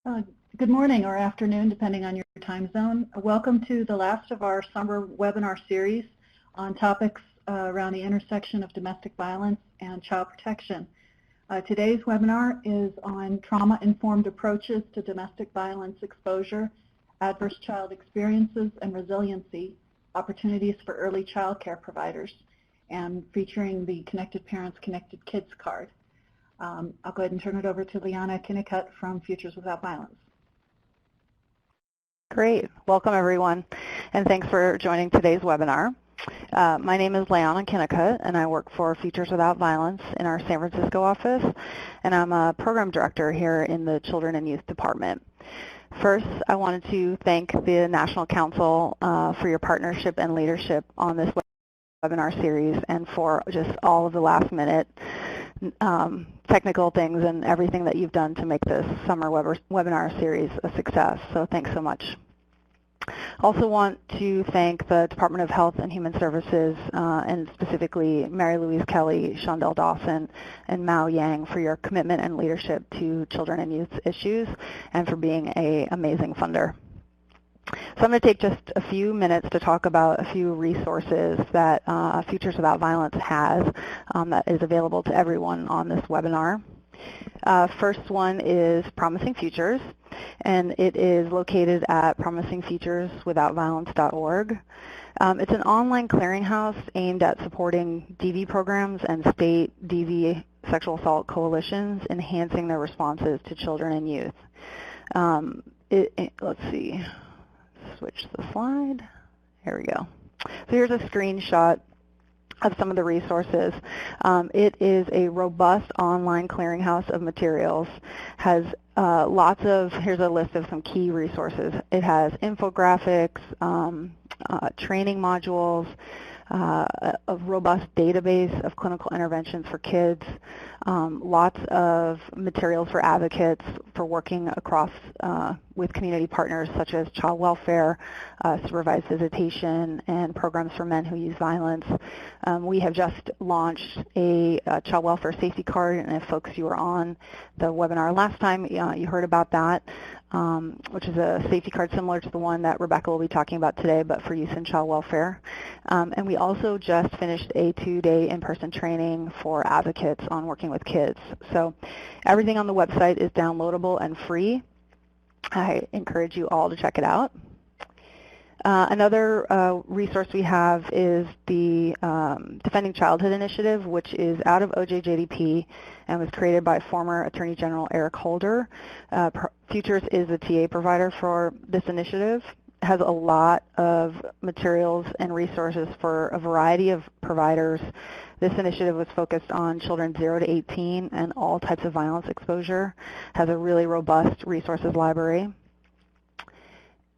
Uh, Good morning or afternoon, depending on your time zone. Welcome to the last of our summer webinar series on topics around the intersection of domestic violence and child protection. Today's webinar is on trauma-informed approaches to domestic violence exposure, adverse child experiences, and resiliency, opportunities for early child care providers, and featuring the Connected Parents, Connected Kids card. I'll go ahead and turn it over to Liana Kinnicutt from Futures Without Violence. Great. Welcome, everyone, and thanks for joining today's webinar. My name is Liana Kinnicutt, and I work for Futures Without Violence in our San Francisco office, and I'm a program director here in the Children and Youth Department. First, I wanted to thank the National Council for your partnership and leadership on this webinar series and for just all of the last-minute technical things and everything that you've done to make this summer webinar series a success. So thanks so much. Also want to thank the Department of Health and Human Services and specifically Mary Louise Kelly, Shondell Dawson, and Mao Yang for your commitment and leadership to children and youth issues and for being an amazing funder. So I'm going to take just a few minutes to talk about a few resources that Futures Without Violence has that is available to everyone on this webinar. First one is Promising Futures, and it is located at promisingfutureswithoutviolence.org. It's an online clearinghouse aimed at supporting DV programs and state DV sexual assault coalitions, enhancing their responses to children and youth. Let's see. Switch the slide. Here we go. So here's a screenshot of some of the resources. It is a robust online clearinghouse of materials, has here's a list of some key resources. It has infographics, training modules, a robust database of clinical interventions for kids, lots of materials for advocates for working across with community partners such as child welfare, supervised visitation, and programs for men who use violence. We have just launched a child welfare safety card, and if folks you were on the webinar last time, you heard about that, which is a safety card similar to the one that Rebecca will be talking about today, but for use in child welfare. And we also just finished a 2-day in-person training for advocates on working with kids. So everything on the website is downloadable and free. I encourage you all to check it out. Another resource we have is the Defending Childhood Initiative, which is out of OJJDP and was created by former Attorney General Eric Holder. Futures is a TA provider for this initiative. It has a lot of materials and resources for a variety of providers. This initiative was focused on children 0 to 18 and all types of violence exposure. Has a really robust resources library.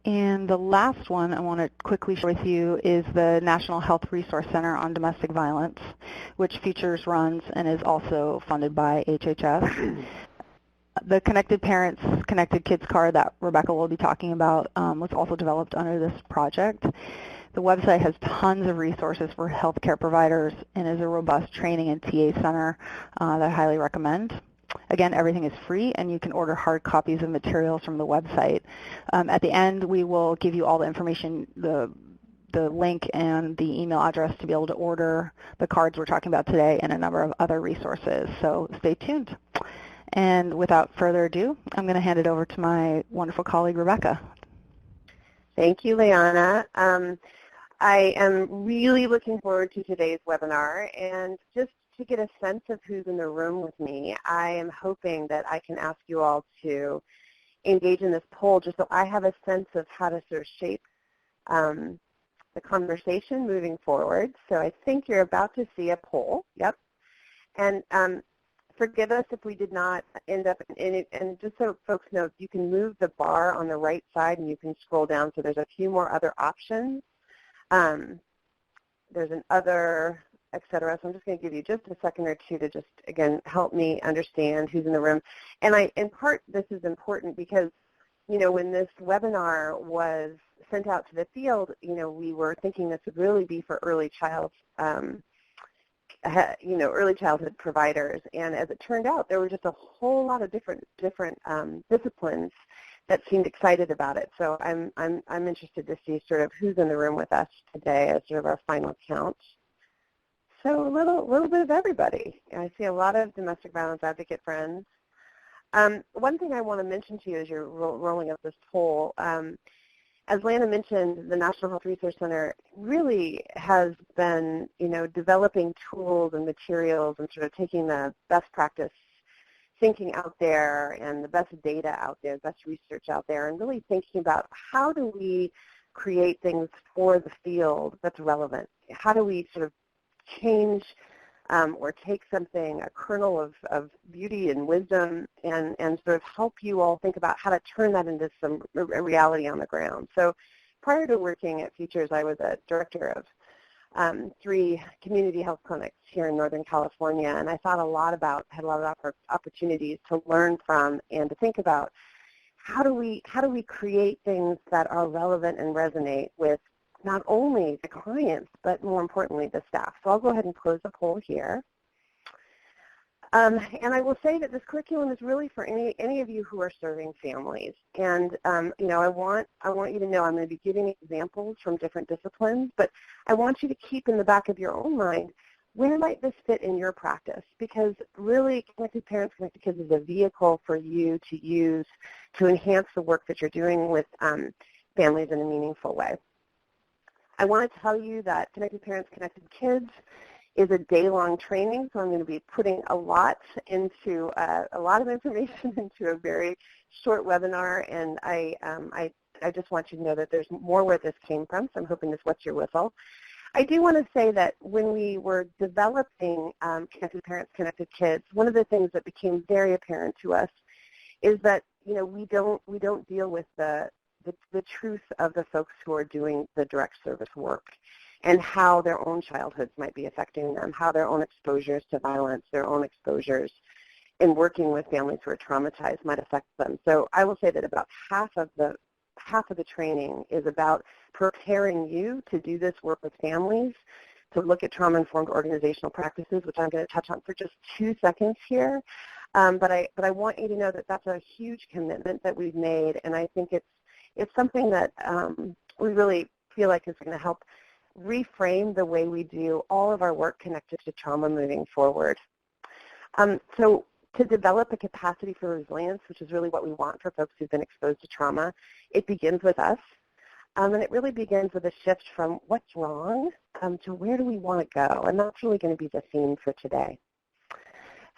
And the last one I want to quickly share with you is the National Health Resource Center on Domestic Violence, which Futures runs and is also funded by HHS. The Connected Parents, Connected Kids card that Rebecca will be talking about was also developed under this project. The website has tons of resources for healthcare providers and is a robust training and TA center that I highly recommend. Again, everything is free, and you can order hard copies of materials from the website. At the end, we will give you all the information, the link and the email address to be able to order the cards we're talking about today and a number of other resources. So stay tuned. And without further ado, I'm going to hand it over to my wonderful colleague, Rebecca. Thank you, Liana. I am really looking forward to today's webinar, and just to get a sense of who's in the room with me, I am hoping that I can ask you all to engage in this poll just so I have a sense of how to sort of shape the conversation moving forward. So I think you're about to see a poll. Yep. And forgive us if we did not end up in it. And just so folks know, you can move the bar on the right side and you can scroll down. So there's a few more other options. There's an other, etc. So I'm just going to give you just a second or two to just, again, help me understand who's in the room. And in part, this is important because, you know, when this webinar was sent out to the field, you know, we were thinking this would really be for early child early childhood providers, and as it turned out, there were just a whole lot of different disciplines that seemed excited about it. So I'm interested to see sort of who's in the room with us today as sort of our final count. So a little bit of everybody. I see a lot of domestic violence advocate friends. One thing I want to mention to you as you're rolling up this poll, as Lana mentioned, the National Health Research Center really has been, developing tools and materials and sort of taking the best practice thinking out there and the best data out there, best research out there, and really thinking about how do we create things for the field that's relevant? How do we sort of change or take something, a kernel of beauty and wisdom, and sort of help you all think about how to turn that into some reality on the ground. So prior to working at Futures, I was a director of 3 community health clinics here in Northern California, and I had a lot of opportunities to learn from and to think about how do we create things that are relevant and resonate with not only the clients, but more importantly, the staff. So I'll go ahead and close the poll here. And I will say that this curriculum is really for any of you who are serving families. And I want you to know I'm going to be giving examples from different disciplines, but I want you to keep in the back of your own mind, where might this fit in your practice? Because really, Connected Parents, Connected Kids is a vehicle for you to use to enhance the work that you're doing with families in a meaningful way. I want to tell you that Connected Parents, Connected Kids is a day-long training, so I'm going to be putting a lot of information into a very short webinar, and I just want you to know that there's more where this came from, so I'm hoping this wets your whistle. I do want to say that when we were developing Connected Parents, Connected Kids, one of the things that became very apparent to us is that we don't deal with the truth of the folks who are doing the direct service work and how their own childhoods might be affecting them, how their own exposures to violence, their own exposures in working with families who are traumatized might affect them. So I will say that about half of the training is about preparing you to do this work with families, to look at trauma-informed organizational practices, which I'm going to touch on for just 2 seconds here. But I want you to know that that's a huge commitment that we've made, and I think it's something that we really feel like is going to help reframe the way we do all of our work connected to trauma moving forward. So to develop a capacity for resilience, which is really what we want for folks who've been exposed to trauma, it begins with us. And it really begins with a shift from what's wrong to where do we want to go. And that's really going to be the theme for today.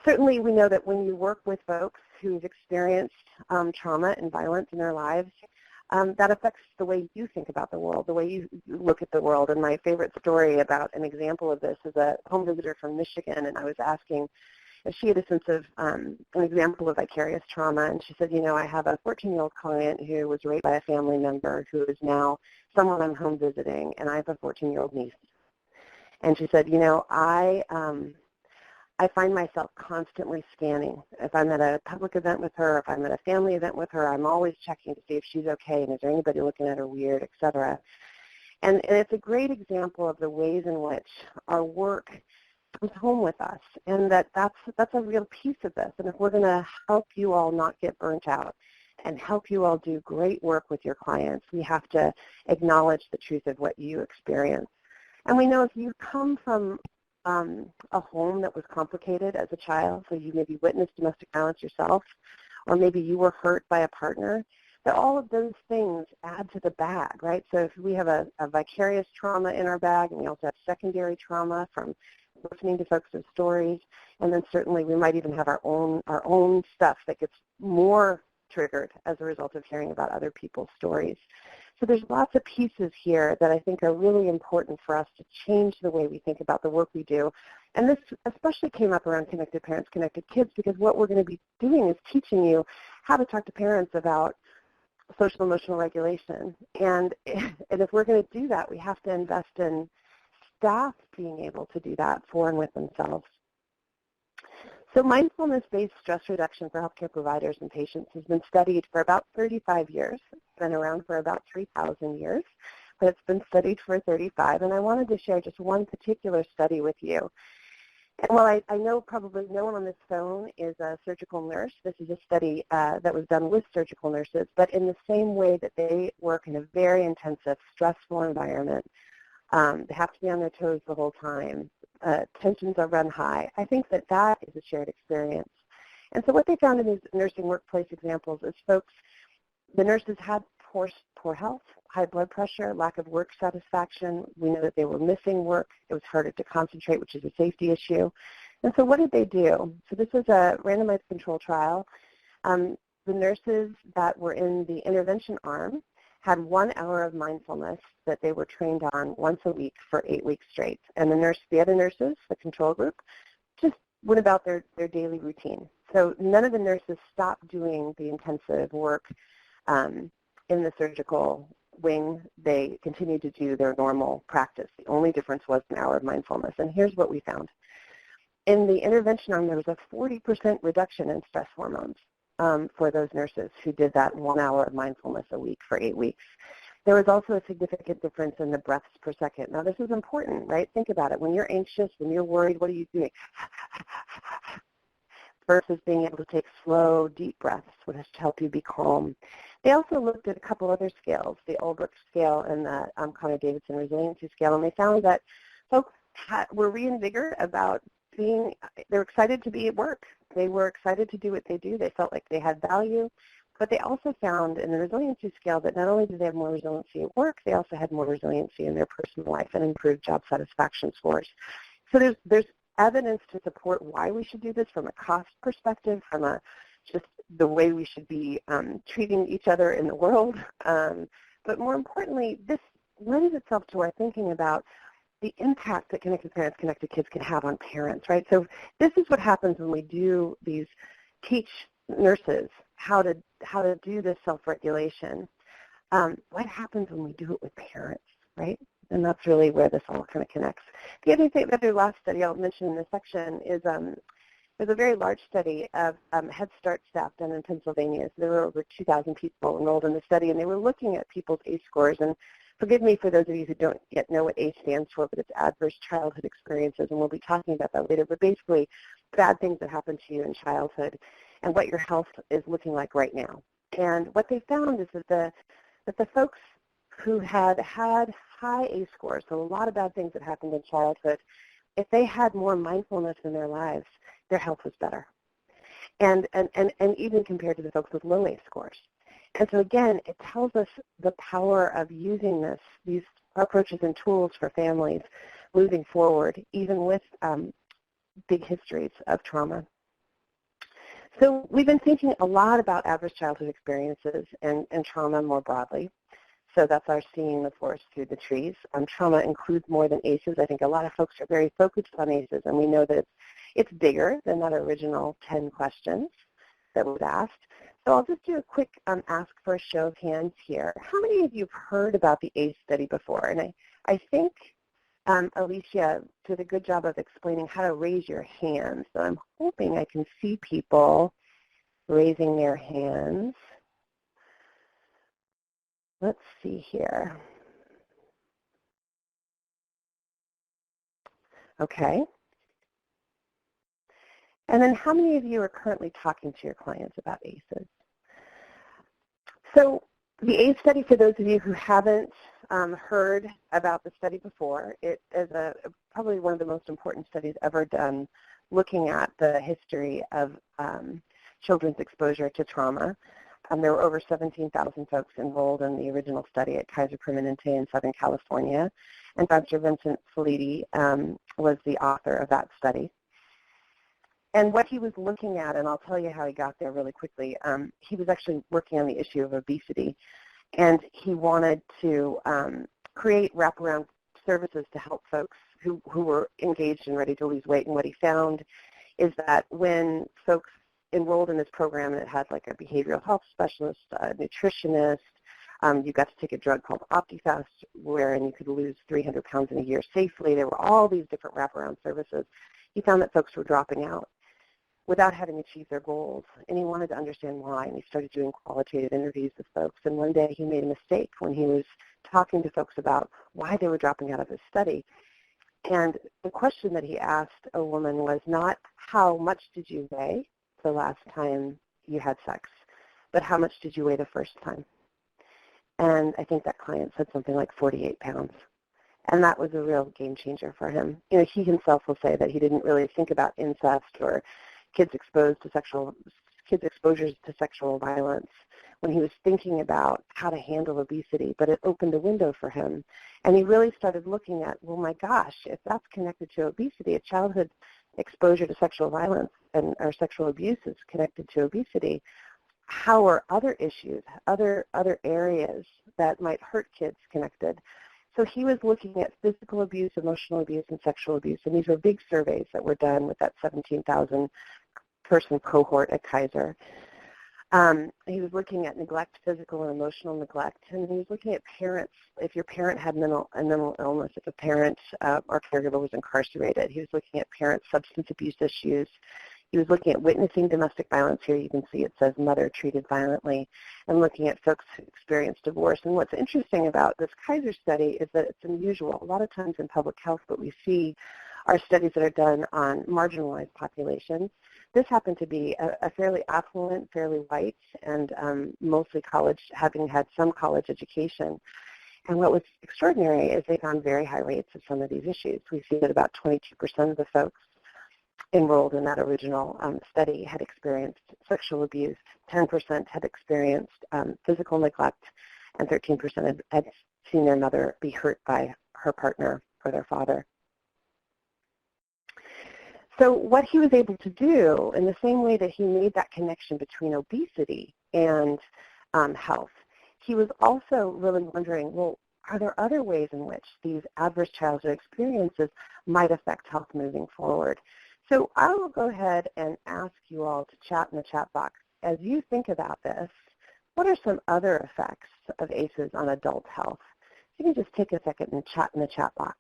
Certainly we know that when you work with folks who've experienced trauma and violence in their lives, that affects the way you think about the world, the way you look at the world. And my favorite story about an example of this is a home visitor from Michigan, and I was asking if she had a sense of an example of vicarious trauma, and she said, I have a 14-year-old client who was raped by a family member who is now someone I'm home visiting, and I have a 14-year-old niece. And she said, I find myself constantly scanning. If I'm at a public event with her, if I'm at a family event with her, I'm always checking to see if she's okay and is there anybody looking at her weird, et cetera. And it's a great example of the ways in which our work comes home with us, and that's a real piece of this. And if we're going to help you all not get burnt out and help you all do great work with your clients, we have to acknowledge the truth of what you experience. And we know if you come from a home that was complicated as a child, so you maybe witnessed domestic violence yourself, or maybe you were hurt by a partner, that all of those things add to the bag, right? So if we have a vicarious trauma in our bag, and we also have secondary trauma from listening to folks' stories, and then certainly we might even have our own stuff that gets more triggered as a result of hearing about other people's stories. So there's lots of pieces here that I think are really important for us to change the way we think about the work we do. And this especially came up around Connected Parents, Connected Kids, because what we're going to be doing is teaching you how to talk to parents about social emotional regulation. And if we're going to do that, we have to invest in staff being able to do that for and with themselves. So mindfulness-based stress reduction for healthcare providers and patients has been studied for about 35 years. It's been around for about 3,000 years, but it's been studied for 35. And I wanted to share just one particular study with you. And while I know probably no one on this phone is a surgical nurse, this is a study that was done with surgical nurses, but in the same way that they work in a very intensive, stressful environment, they have to be on their toes the whole time. Tensions are run high. I think that that is a shared experience. And so what they found in these nursing workplace examples is the nurses had poor health, high blood pressure, lack of work satisfaction. We know that they were missing work. It was harder to concentrate, which is a safety issue. And so what did they do? So this was a randomized control trial. The nurses that were in the intervention arm had 1 hour of mindfulness that they were trained on once a week for 8 weeks straight. And the other nurses, the control group, just went about their daily routine. So none of the nurses stopped doing the intensive work in the surgical wing. They continued to do their normal practice. The only difference was an hour of mindfulness. And here's what we found. In the intervention arm, there was a 40% reduction in stress hormones for those nurses who did that 1 hour of mindfulness a week for 8 weeks. There was also a significant difference in the breaths per second. Now, this is important, right? Think about it. When you're anxious, when you're worried, what are you doing? Versus being able to take slow, deep breaths, which help you be calm. They also looked at a couple other scales, the Burke scale and the Connor-Davidson Resiliency scale, and they found that folks were reinvigorated about they're excited to be at work. They were excited to do what they do. They felt like they had value. But they also found in the resiliency scale that not only did they have more resiliency at work, they also had more resiliency in their personal life and improved job satisfaction scores. So there's evidence to support why we should do this from a cost perspective, from just the way we should be treating each other in the world. But more importantly, this lends itself to our thinking about the impact that Connected Parents, Connected Kids can have on parents, right? So this is what happens when we do teach nurses how to do this self-regulation. What happens when we do it with parents, right? And that's really where this all kind of connects. The other last study I'll mention in this section is there's a very large study of Head Start staff done in Pennsylvania. So there were over 2,000 people enrolled in the study, and they were looking at people's ACE scores. And forgive me for those of you who don't yet know what ACE stands for, but it's Adverse Childhood Experiences, and we'll be talking about that later. But basically, bad things that happen to you in childhood and what your health is looking like right now. And what they found is that the folks who had high ACE scores, so a lot of bad things that happened in childhood, if they had more mindfulness in their lives, their health was better. And even compared to the folks with low ACE scores. And so again, it tells us the power of using these approaches and tools for families moving forward, even with big histories of trauma. So we've been thinking a lot about adverse childhood experiences and trauma more broadly. So that's our seeing the forest through the trees. Trauma includes more than ACEs. I think a lot of folks are very focused on ACEs, and we know that it's bigger than that original 10 questions that was asked. So I'll just do a quick ask for a show of hands here. How many of you have heard about the ACE study before? And I think Alicia did a good job of explaining how to raise your hand. So I'm hoping I can see people raising their hands. Let's see here. Okay. And then how many of you are currently talking to your clients about ACEs? So the ACE study, for those of you who haven't heard about the study before, it is probably one of the most important studies ever done looking at the history of children's exposure to trauma. There were over 17,000 folks enrolled in the original study at Kaiser Permanente in Southern California, and Dr. Vincent Felitti was the author of that study. And what he was looking at, and I'll tell you how he got there really quickly, he was actually working on the issue of obesity, and he wanted to create wraparound services to help folks who were engaged and ready to lose weight. And what he found is that when folks enrolled in this program, and it had like a behavioral health specialist, a nutritionist, you got to take a drug called OptiFast, wherein you could lose 300 pounds in a year safely. There were all these different wraparound services. He found that folks were dropping out without having achieved their goals, and he wanted to understand why, and he started doing qualitative interviews with folks. And one day he made a mistake when he was talking to folks about why they were dropping out of his study. And the question that he asked a woman was not how much did you weigh the last time you had sex, but how much did you weigh the first time? And I think that client said something like 48 pounds. And that was a real game changer for him. You know, he himself will say that he didn't really think about incest or kids exposures to sexual violence when he was thinking about how to handle obesity, but it opened a window for him. And he really started looking at, well, my gosh, if that's connected to obesity, a childhood exposure to sexual violence and or sexual abuse is connected to obesity, how are other issues, other areas that might hurt kids connected? So he was looking at physical abuse, emotional abuse, and sexual abuse, and these were big surveys that were done with that 17,000 person cohort at Kaiser. He was looking at neglect, physical and emotional neglect, and he was looking at parents. If your parent had mental illness, if a parent or caregiver was incarcerated, he was looking at parent substance abuse issues. He was looking at witnessing domestic violence. Here you can see it says mother treated violently, and looking at folks who experienced divorce. And what's interesting about this Kaiser study is that it's unusual. A lot of times in public health, what we see are studies that are done on marginalized populations. This happened to be a fairly affluent, fairly white, and mostly college, having had some college education. And what was extraordinary is they found very high rates of some of these issues. We see that about 22% of the folks enrolled in that original study had experienced sexual abuse, 10% had experienced physical neglect, and 13% had seen their mother be hurt by her partner or their father. So what he was able to do, in the same way that he made that connection between obesity and health, he was also really wondering, well, are there other ways in which these adverse childhood experiences might affect health moving forward? So I will go ahead and ask you all to chat in the chat box. As you think about this, what are some other effects of ACEs on adult health? You can just take a second and chat in the chat box.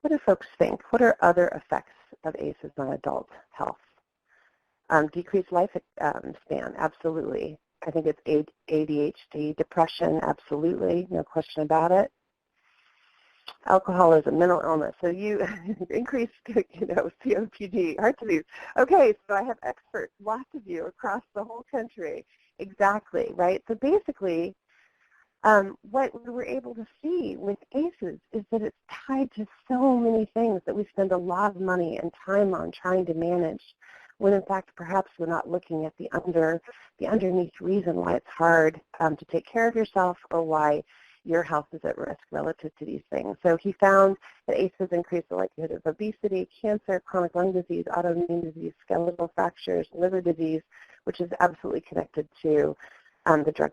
What do folks think? What are other effects of ACEs on adult health? Decreased life span, absolutely. I think it's ADHD, depression, absolutely, no question about it. Alcoholism, mental illness. So you increase, COPD, heart disease. Okay, so I have experts, lots of you across the whole country. Exactly, right? So basically, what we were able to see with ACEs is that it's tied to so many things that we spend a lot of money and time on trying to manage, when in fact perhaps we're not looking at the underneath reason why it's hard to take care of yourself or why your health is at risk relative to these things. So he found that ACEs increase the likelihood of obesity, cancer, chronic lung disease, autoimmune disease, skeletal fractures, liver disease, which is absolutely connected to the drug.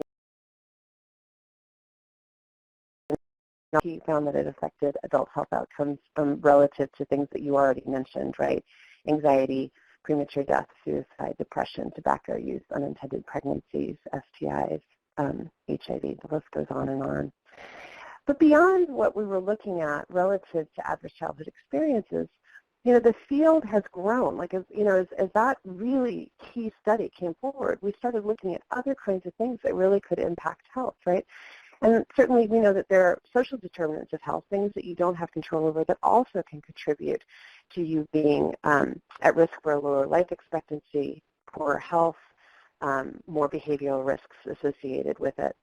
He found that it affected adult health outcomes relative to things that you already mentioned, right? Anxiety, premature death, suicide, depression, tobacco use, unintended pregnancies, STIs, HIV, the list goes on and on. But beyond what we were looking at relative to adverse childhood experiences, the field has grown. Like, as that really key study came forward, we started looking at other kinds of things that really could impact health, right? And certainly we know that there are social determinants of health, things that you don't have control over that also can contribute to you being at risk for a lower life expectancy, poorer health, more behavioral risks associated with it.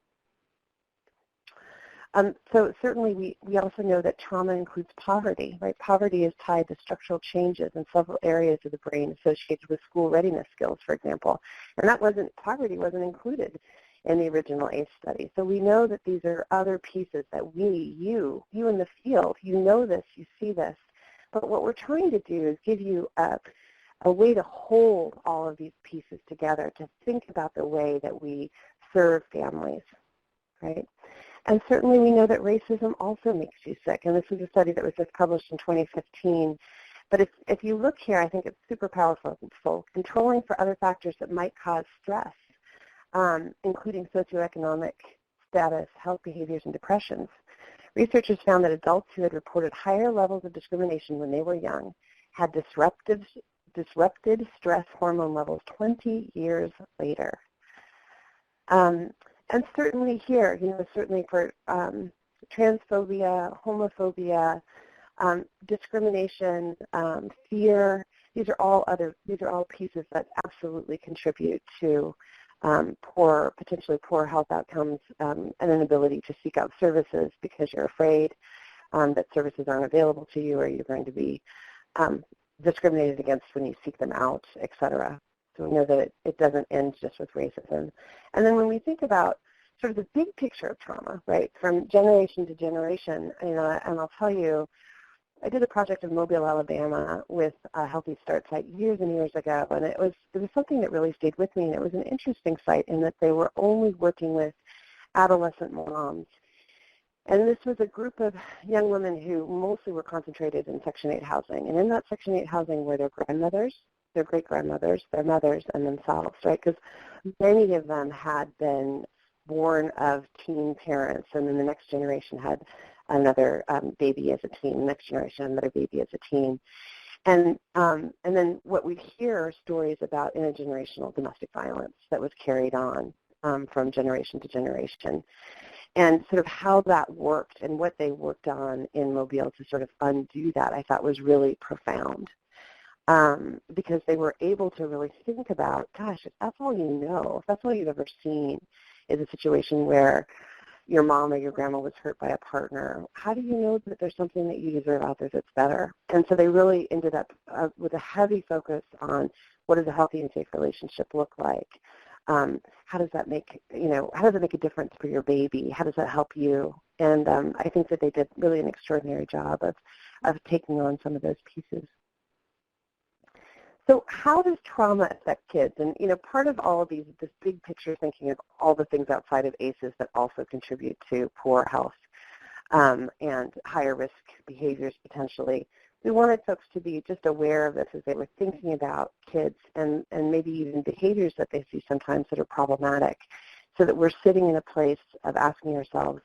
So certainly we also know that trauma includes poverty, right? Poverty is tied to structural changes in several areas of the brain associated with school readiness skills, for example. And poverty wasn't included in the original ACE study. So we know that these are other pieces that you in the field, you know this, you see this. But what we're trying to do is give you a way to hold all of these pieces together, to think about the way that we serve families, right? And certainly we know that racism also makes you sick. And this is a study that was just published in 2015. But if you look here, I think it's super powerful. Controlling for other factors that might cause stress, including socioeconomic status, health behaviors, and depressions. Researchers found that adults who had reported higher levels of discrimination when they were young had disrupted stress hormone levels 20 years later. And certainly here, certainly for transphobia, homophobia, discrimination, fear. These are all pieces that absolutely contribute to potentially poor health outcomes, and an inability to seek out services because you're afraid that services aren't available to you, or you're going to be discriminated against when you seek them out, et cetera. So we know that it doesn't end just with racism. And then when we think about sort of the big picture of trauma, right, from generation to generation, and I'll tell you, I did a project in Mobile, Alabama with a Healthy Start site years and years ago, and it was something that really stayed with me, and it was an interesting site in that they were only working with adolescent moms. And this was a group of young women who mostly were concentrated in Section 8 housing. And in that Section 8 housing were their grandmothers, their great-grandmothers, their mothers, and themselves, right? Because many of them had been born of teen parents, and then the next generation had another baby as a teen, the next generation another baby as a teen. And then what we hear are stories about intergenerational domestic violence that was carried on from generation to generation. And sort of how that worked and what they worked on in Mobile to sort of undo that, I thought was really profound. Because they were able to really think about, gosh, if that's all you know, if that's all you've ever seen is a situation where your mom or your grandma was hurt by a partner, how do you know that there's something that you deserve out there that's better? And so they really ended up with a heavy focus on what does a healthy and safe relationship look like? How does that make a difference for your baby? How does that help you? And I think that they did really an extraordinary job of taking on some of those pieces. So how does trauma affect kids? And, part of all of this big picture thinking of all the things outside of ACEs that also contribute to poor health and higher risk behaviors potentially, we wanted folks to be just aware of this as they were thinking about kids and maybe even behaviors that they see sometimes that are problematic, so that we're sitting in a place of asking ourselves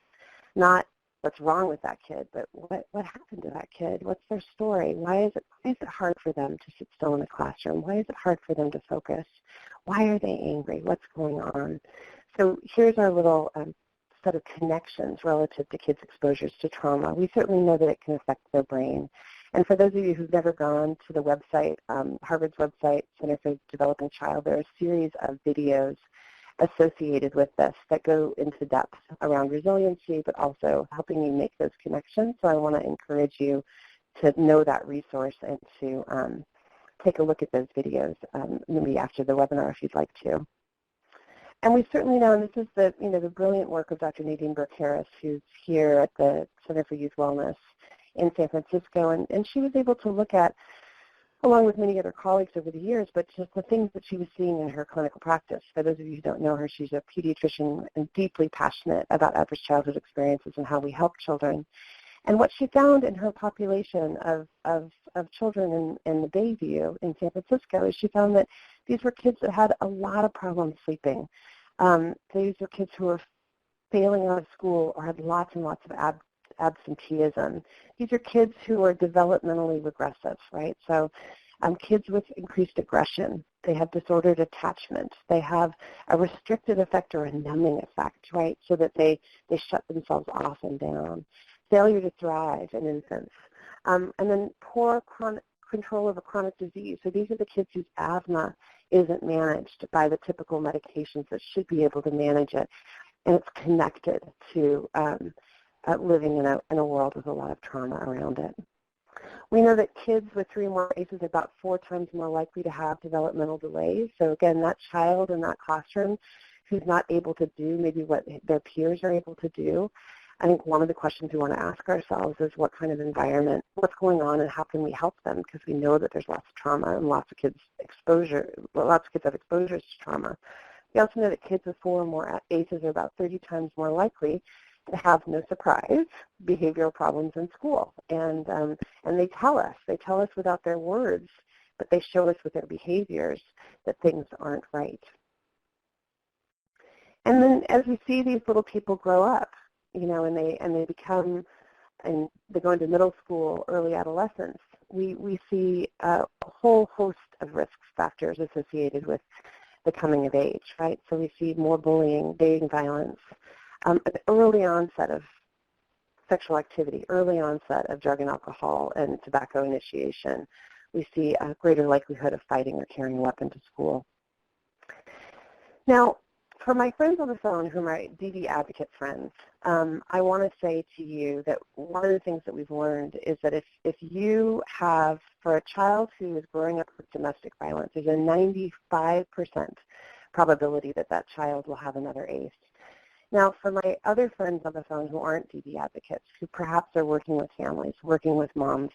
not what's wrong with that kid, but what happened to that kid? What's their story? Why is it hard for them to sit still in the classroom? Why is it hard for them to focus? Why are they angry? What's going on? So here's our little set of connections relative to kids' exposures to trauma. We certainly know that it can affect their brain. And for those of you who've never gone to the website, Harvard's website, Center for Developing Child, there are a series of videos associated with this that go into depth around resiliency, but also helping you make those connections. So I want to encourage you to know that resource and to take a look at those videos maybe after the webinar if you'd like to. And we certainly know, and this is the brilliant work of Dr. Nadine Burke Harris, who's here at the Center for Youth Wellness in San Francisco, and she was able to look at, along with many other colleagues over the years, but just the things that she was seeing in her clinical practice. For those of you who don't know her, she's a pediatrician and deeply passionate about adverse childhood experiences and how we help children. And what she found in her population of children in the Bayview in San Francisco is she found that these were kids that had a lot of problems sleeping. These were kids who were failing out of school or had lots and lots of absenteeism. These are kids who are developmentally regressive, right? So kids with increased aggression, they have disordered attachment, they have a restricted effect or a numbing effect, right? So that they shut themselves off and down. Failure to thrive in infants. And then poor control of a chronic disease. So these are the kids whose asthma isn't managed by the typical medications that should be able to manage it. And it's connected to living in a world with a lot of trauma around it. We know that kids with 3 or more ACEs are about 4 times more likely to have developmental delays. So again, that child in that classroom who's not able to do maybe what their peers are able to do, I think one of the questions we want to ask ourselves is what kind of environment, what's going on, and how can we help them? Because we know that there's lots of trauma and lots of kids have exposures to trauma. We also know that kids with 4 or more ACEs are about 30 times more likely to have, no surprise, behavioral problems in school. And they tell us without their words, but they show us with their behaviors that things aren't right. And then as we see these little people grow up, and they become, and they go into middle school, early adolescence, we see a whole host of risk factors associated with the coming of age, right? So we see more bullying, dating violence, an early onset of sexual activity, early onset of drug and alcohol and tobacco initiation, we see a greater likelihood of fighting or carrying a weapon to school. Now, for my friends on the phone who are my DV advocate friends, I want to say to you that one of the things that we've learned is that if you have, for a child who is growing up with domestic violence, there's a 95% probability that that child will have another ACE. Now, for my other friends on the phone who aren't DV advocates, who perhaps are working with families, working with moms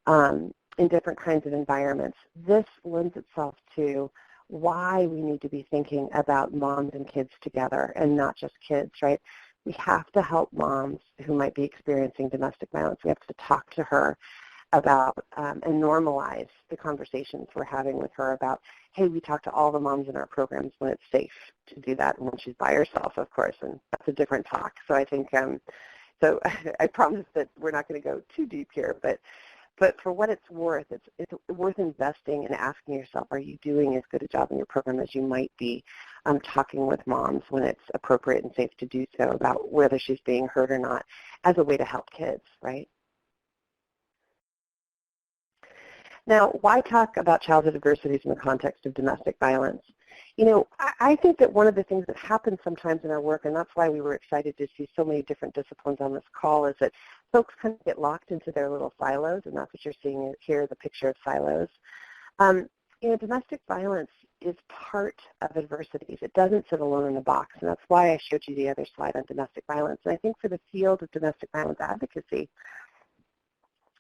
in different kinds of environments, this lends itself to why we need to be thinking about moms and kids together and not just kids, right? We have to help moms who might be experiencing domestic violence. We have to talk to her about and normalize the conversations we're having with her about, hey, we talk to all the moms in our programs when it's safe to do that and when she's by herself, of course, and that's a different talk. So I think, so I promise that we're not going to go too deep here, but for what it's worth worth investing and asking yourself, are you doing as good a job in your program as you might be talking with moms when it's appropriate and safe to do so about whether she's being hurt or not as a way to help kids, right? Now, why talk about childhood adversities in the context of domestic violence? You know, I think that one of the things that happens sometimes in our work, and that's why we were excited to see so many different disciplines on this call, is that folks kind of get locked into their little silos, and that's what you're seeing here, the picture of silos. You know, domestic violence is part of adversities. It doesn't sit alone in a box, and that's why I showed you the other slide on domestic violence. And I think for the field of domestic violence advocacy,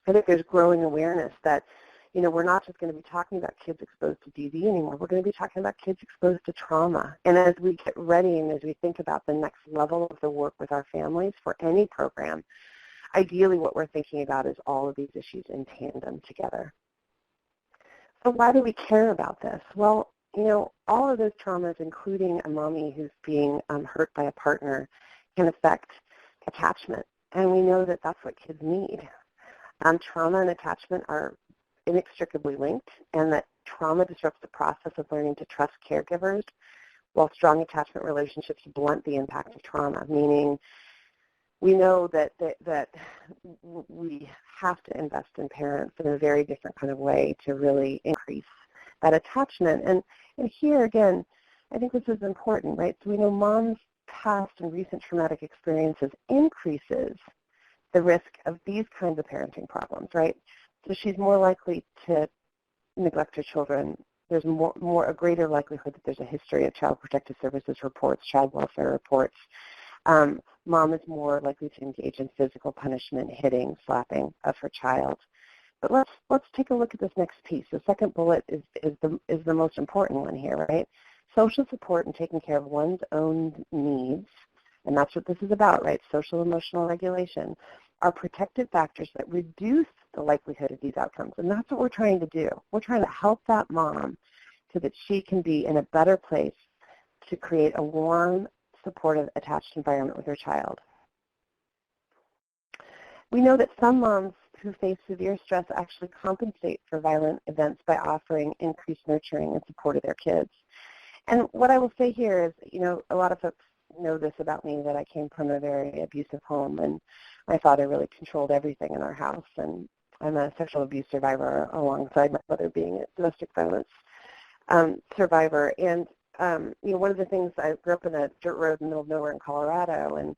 I think there's growing awareness that, you know, we're not just going to be talking about kids exposed to DV anymore. We're going to be talking about kids exposed to trauma. And as we get ready and as we think about the next level of the work with our families for any program, ideally what we're thinking about is all of these issues in tandem together. So why do we care about this? Well, you know, all of those traumas, including a mommy who's being hurt by a partner, can affect attachment. And we know that that's what kids need. Trauma and attachment are inextricably linked, and that trauma disrupts the process of learning to trust caregivers, while strong attachment relationships blunt the impact of trauma, meaning we know that we have to invest in parents in a very different kind of way to really increase that attachment. And here again, I think this is important, right? So we know mom's past and recent traumatic experiences increases the risk of these kinds of parenting problems, right? So she's more likely to neglect her children. There's a greater likelihood that there's a history of Child Protective Services reports, child welfare reports. Mom is more likely to engage in physical punishment, hitting, slapping of her child. But let's take a look at this next piece. The second bullet is the most important one here, right? Social support and taking care of one's own needs, and that's what this is about, right? Social emotional regulation, are protective factors that reduce the likelihood of these outcomes. And that's what we're trying to do. We're trying to help that mom so that she can be in a better place to create a warm, supportive, attached environment with her child. We know that some moms who face severe stress actually compensate for violent events by offering increased nurturing and support of their kids. And what I will say here is, you know, a lot of folks know this about me, that I came from a very abusive home, and my father really controlled everything in our house, and I'm a sexual abuse survivor alongside my mother being a domestic violence survivor. And you know, one of the things, I grew up in a dirt road in the middle of nowhere in Colorado, and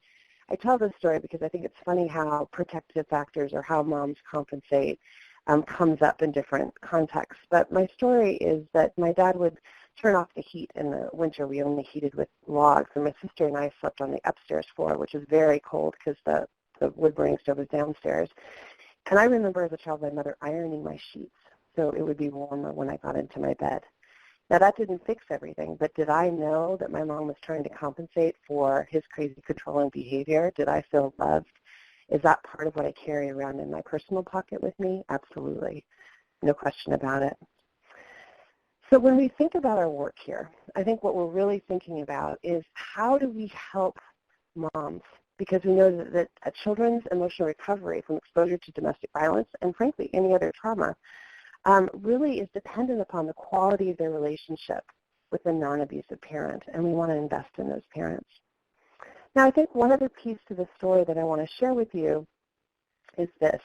I tell this story because I think it's funny how protective factors or how moms compensate comes up in different contexts. But my story is that my dad would turn off the heat in the winter. We only heated with logs, and my sister and I slept on the upstairs floor, which was very cold because the wood-burning stove was downstairs. And I remember as a child my mother ironing my sheets so it would be warmer when I got into my bed. Now, that didn't fix everything, but did I know that my mom was trying to compensate for his crazy controlling behavior? Did I feel loved? Is that part of what I carry around in my personal pocket with me? Absolutely. No question about it. So when we think about our work here, I think what we're really thinking about is how do we help moms? Because we know that a children's emotional recovery from exposure to domestic violence, and frankly any other trauma, really is dependent upon the quality of their relationship with a non-abusive parent, and we want to invest in those parents. Now, I think one other piece to the story that I want to share with you is this.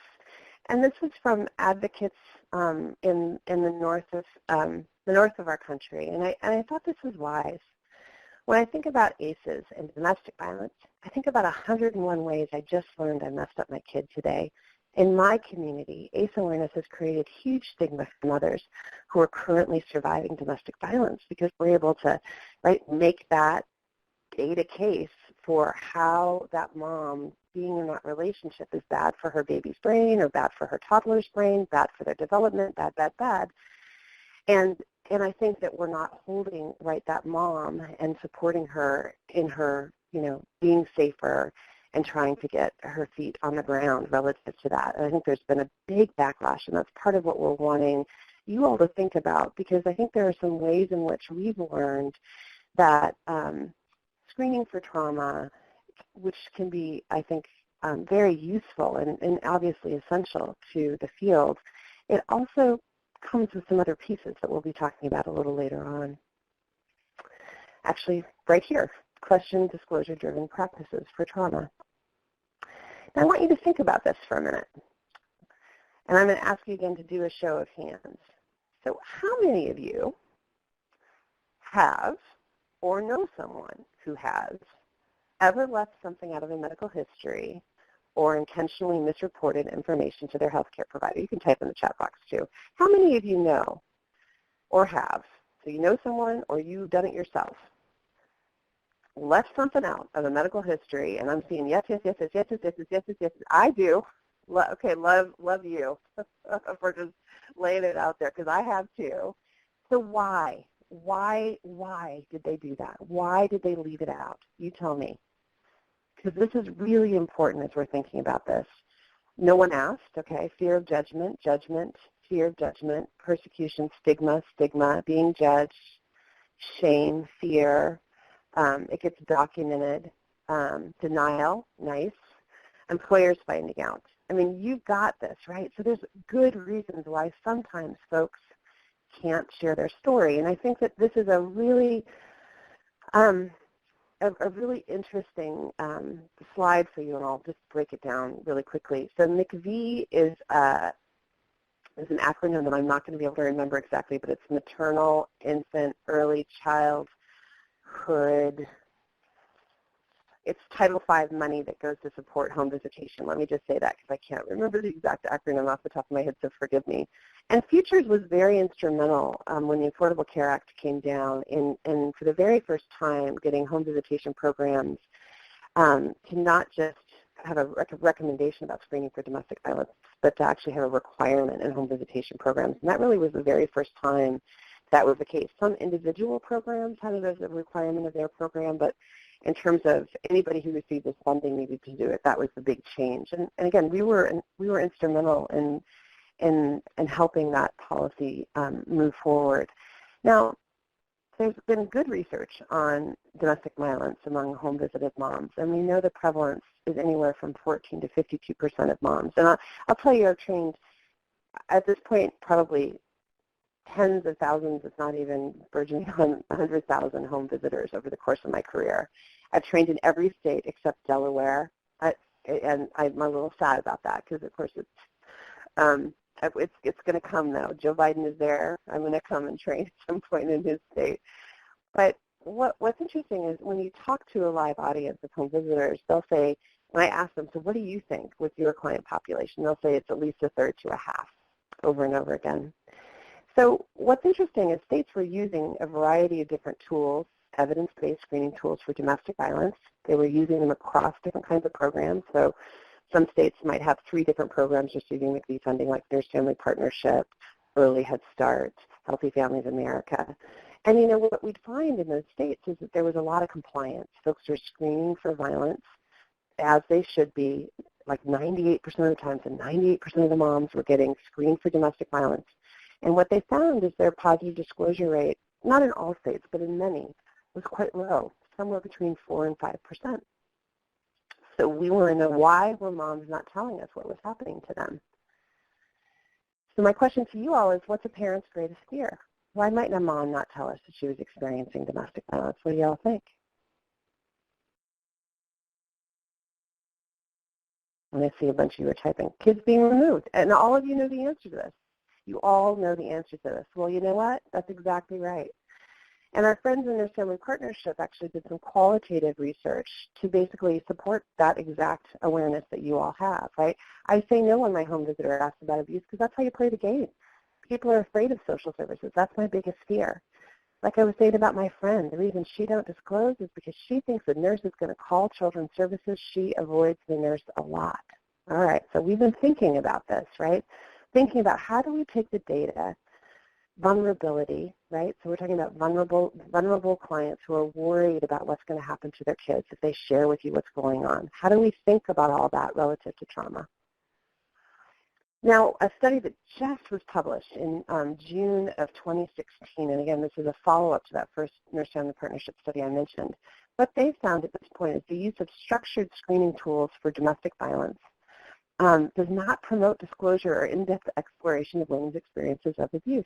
And this was from advocates in the north of our country, and I thought this was wise. When I think about ACEs and domestic violence, I think about 101 ways I just learned I messed up my kid today. In my community, ACE awareness has created huge stigma for mothers who are currently surviving domestic violence because we're able to, right, make that data case for how that mom being in that relationship is bad for her baby's brain or bad for her toddler's brain, bad for their development, bad. And I think that we're not holding, right, that mom and supporting her in her, being safer and trying to get her feet on the ground relative to that. And I think there's been a big backlash, and that's part of what we're wanting you all to think about, because I think there are some ways in which we've learned that screening for trauma, which can be, I think, very useful and obviously essential to the field, it also comes with some other pieces that we'll be talking about a little later on. Actually, right here, question disclosure-driven practices for trauma. Now, I want you to think about this for a minute. And I'm going to ask you again to do a show of hands. So how many of you have or know someone who has ever left something out of a medical history or intentionally misreported information to their healthcare provider? You can type in the chat box too. How many of you know or have, so you know someone or you've done it yourself, left something out of a medical history, and I'm seeing yes, I do. Okay, love you for just laying it out there, because I have too. So why? Why did they do that? Why did they leave it out? You tell me. Because this is really important as we're thinking about this. No one asked, okay, fear of judgment, fear of judgment, persecution, stigma, being judged, shame, fear, it gets documented, denial, nice, employers finding out. I mean, you've got this, right? So there's good reasons why sometimes folks can't share their story. And I think that this is a really interesting slide for you, and I'll just break it down really quickly. So MCV is an acronym that I'm not going to be able to remember exactly, but it's Maternal, Infant, Early Childhood. It's Title V money that goes to support home visitation. Let me just say that because I can't remember the exact acronym off the top of my head, so forgive me. And Futures was very instrumental when the Affordable Care Act came down in for the very first time, getting home visitation programs to not just have a recommendation about screening for domestic violence, but to actually have a requirement in home visitation programs. And that really was the very first time that was the case. Some individual programs had it as a requirement of their program, but in terms of anybody who received this funding needed to do it, that was the big change. And again, we were instrumental in helping that policy move forward. Now, there's been good research on domestic violence among home visited moms, and we know the prevalence is anywhere from 14 to 52% of moms. And I'll tell you, I've trained at this point probably tens of thousands, if not even verging on 100,000 home visitors over the course of my career. I've trained in every state except Delaware, and I'm a little sad about that because, of course, it's going to come now. Joe Biden is there. I'm going to come and train at some point in his state. But what's interesting is when you talk to a live audience of home visitors, they'll say, when I ask them, so what do you think with your client population? They'll say it's at least a third to a half over and over again. So what's interesting is states were using a variety of different tools, evidence-based screening tools for domestic violence. They were using them across different kinds of programs. So some states might have 3 different programs receiving MCV funding, like Nurse Family Partnership, Early Head Start, Healthy Families America. And, you know, what we'd find in those states is that there was a lot of compliance. Folks were screening for violence as they should be, like 98% of the time, so 98% of the moms were getting screened for domestic violence. And what they found is their positive disclosure rate, not in all states, but in many, was quite low, somewhere between 4 and 5%. So we want to know, why were moms not telling us what was happening to them? So my question to you all is, what's a parent's greatest fear? Why might a mom not tell us that she was experiencing domestic violence? What do y'all think? And I see a bunch of you are typing, kids being removed. And all of you know the answer to this. You all know the answer to this. Well, you know what? That's exactly right. And our friends in Nurse Family Partnership actually did some qualitative research to basically support that exact awareness that you all have, right? I say no when my home visitor asks about abuse because that's how you play the game. People are afraid of social services. That's my biggest fear. Like I was saying about my friend, the reason she don't disclose is because she thinks the nurse is going to call children's services. She avoids the nurse a lot. All right, so we've been thinking about this, right? Thinking about how do we take the data, vulnerability, right? So we're talking about vulnerable clients who are worried about what's going to happen to their kids if they share with you what's going on. How do we think about all that relative to trauma? Now, a study that just was published in June of 2016, and again, this is a follow-up to that first Nurse Family Partnership study I mentioned, what they found at this point is the use of structured screening tools for domestic violence does not promote disclosure or in-depth exploration of women's experiences of abuse,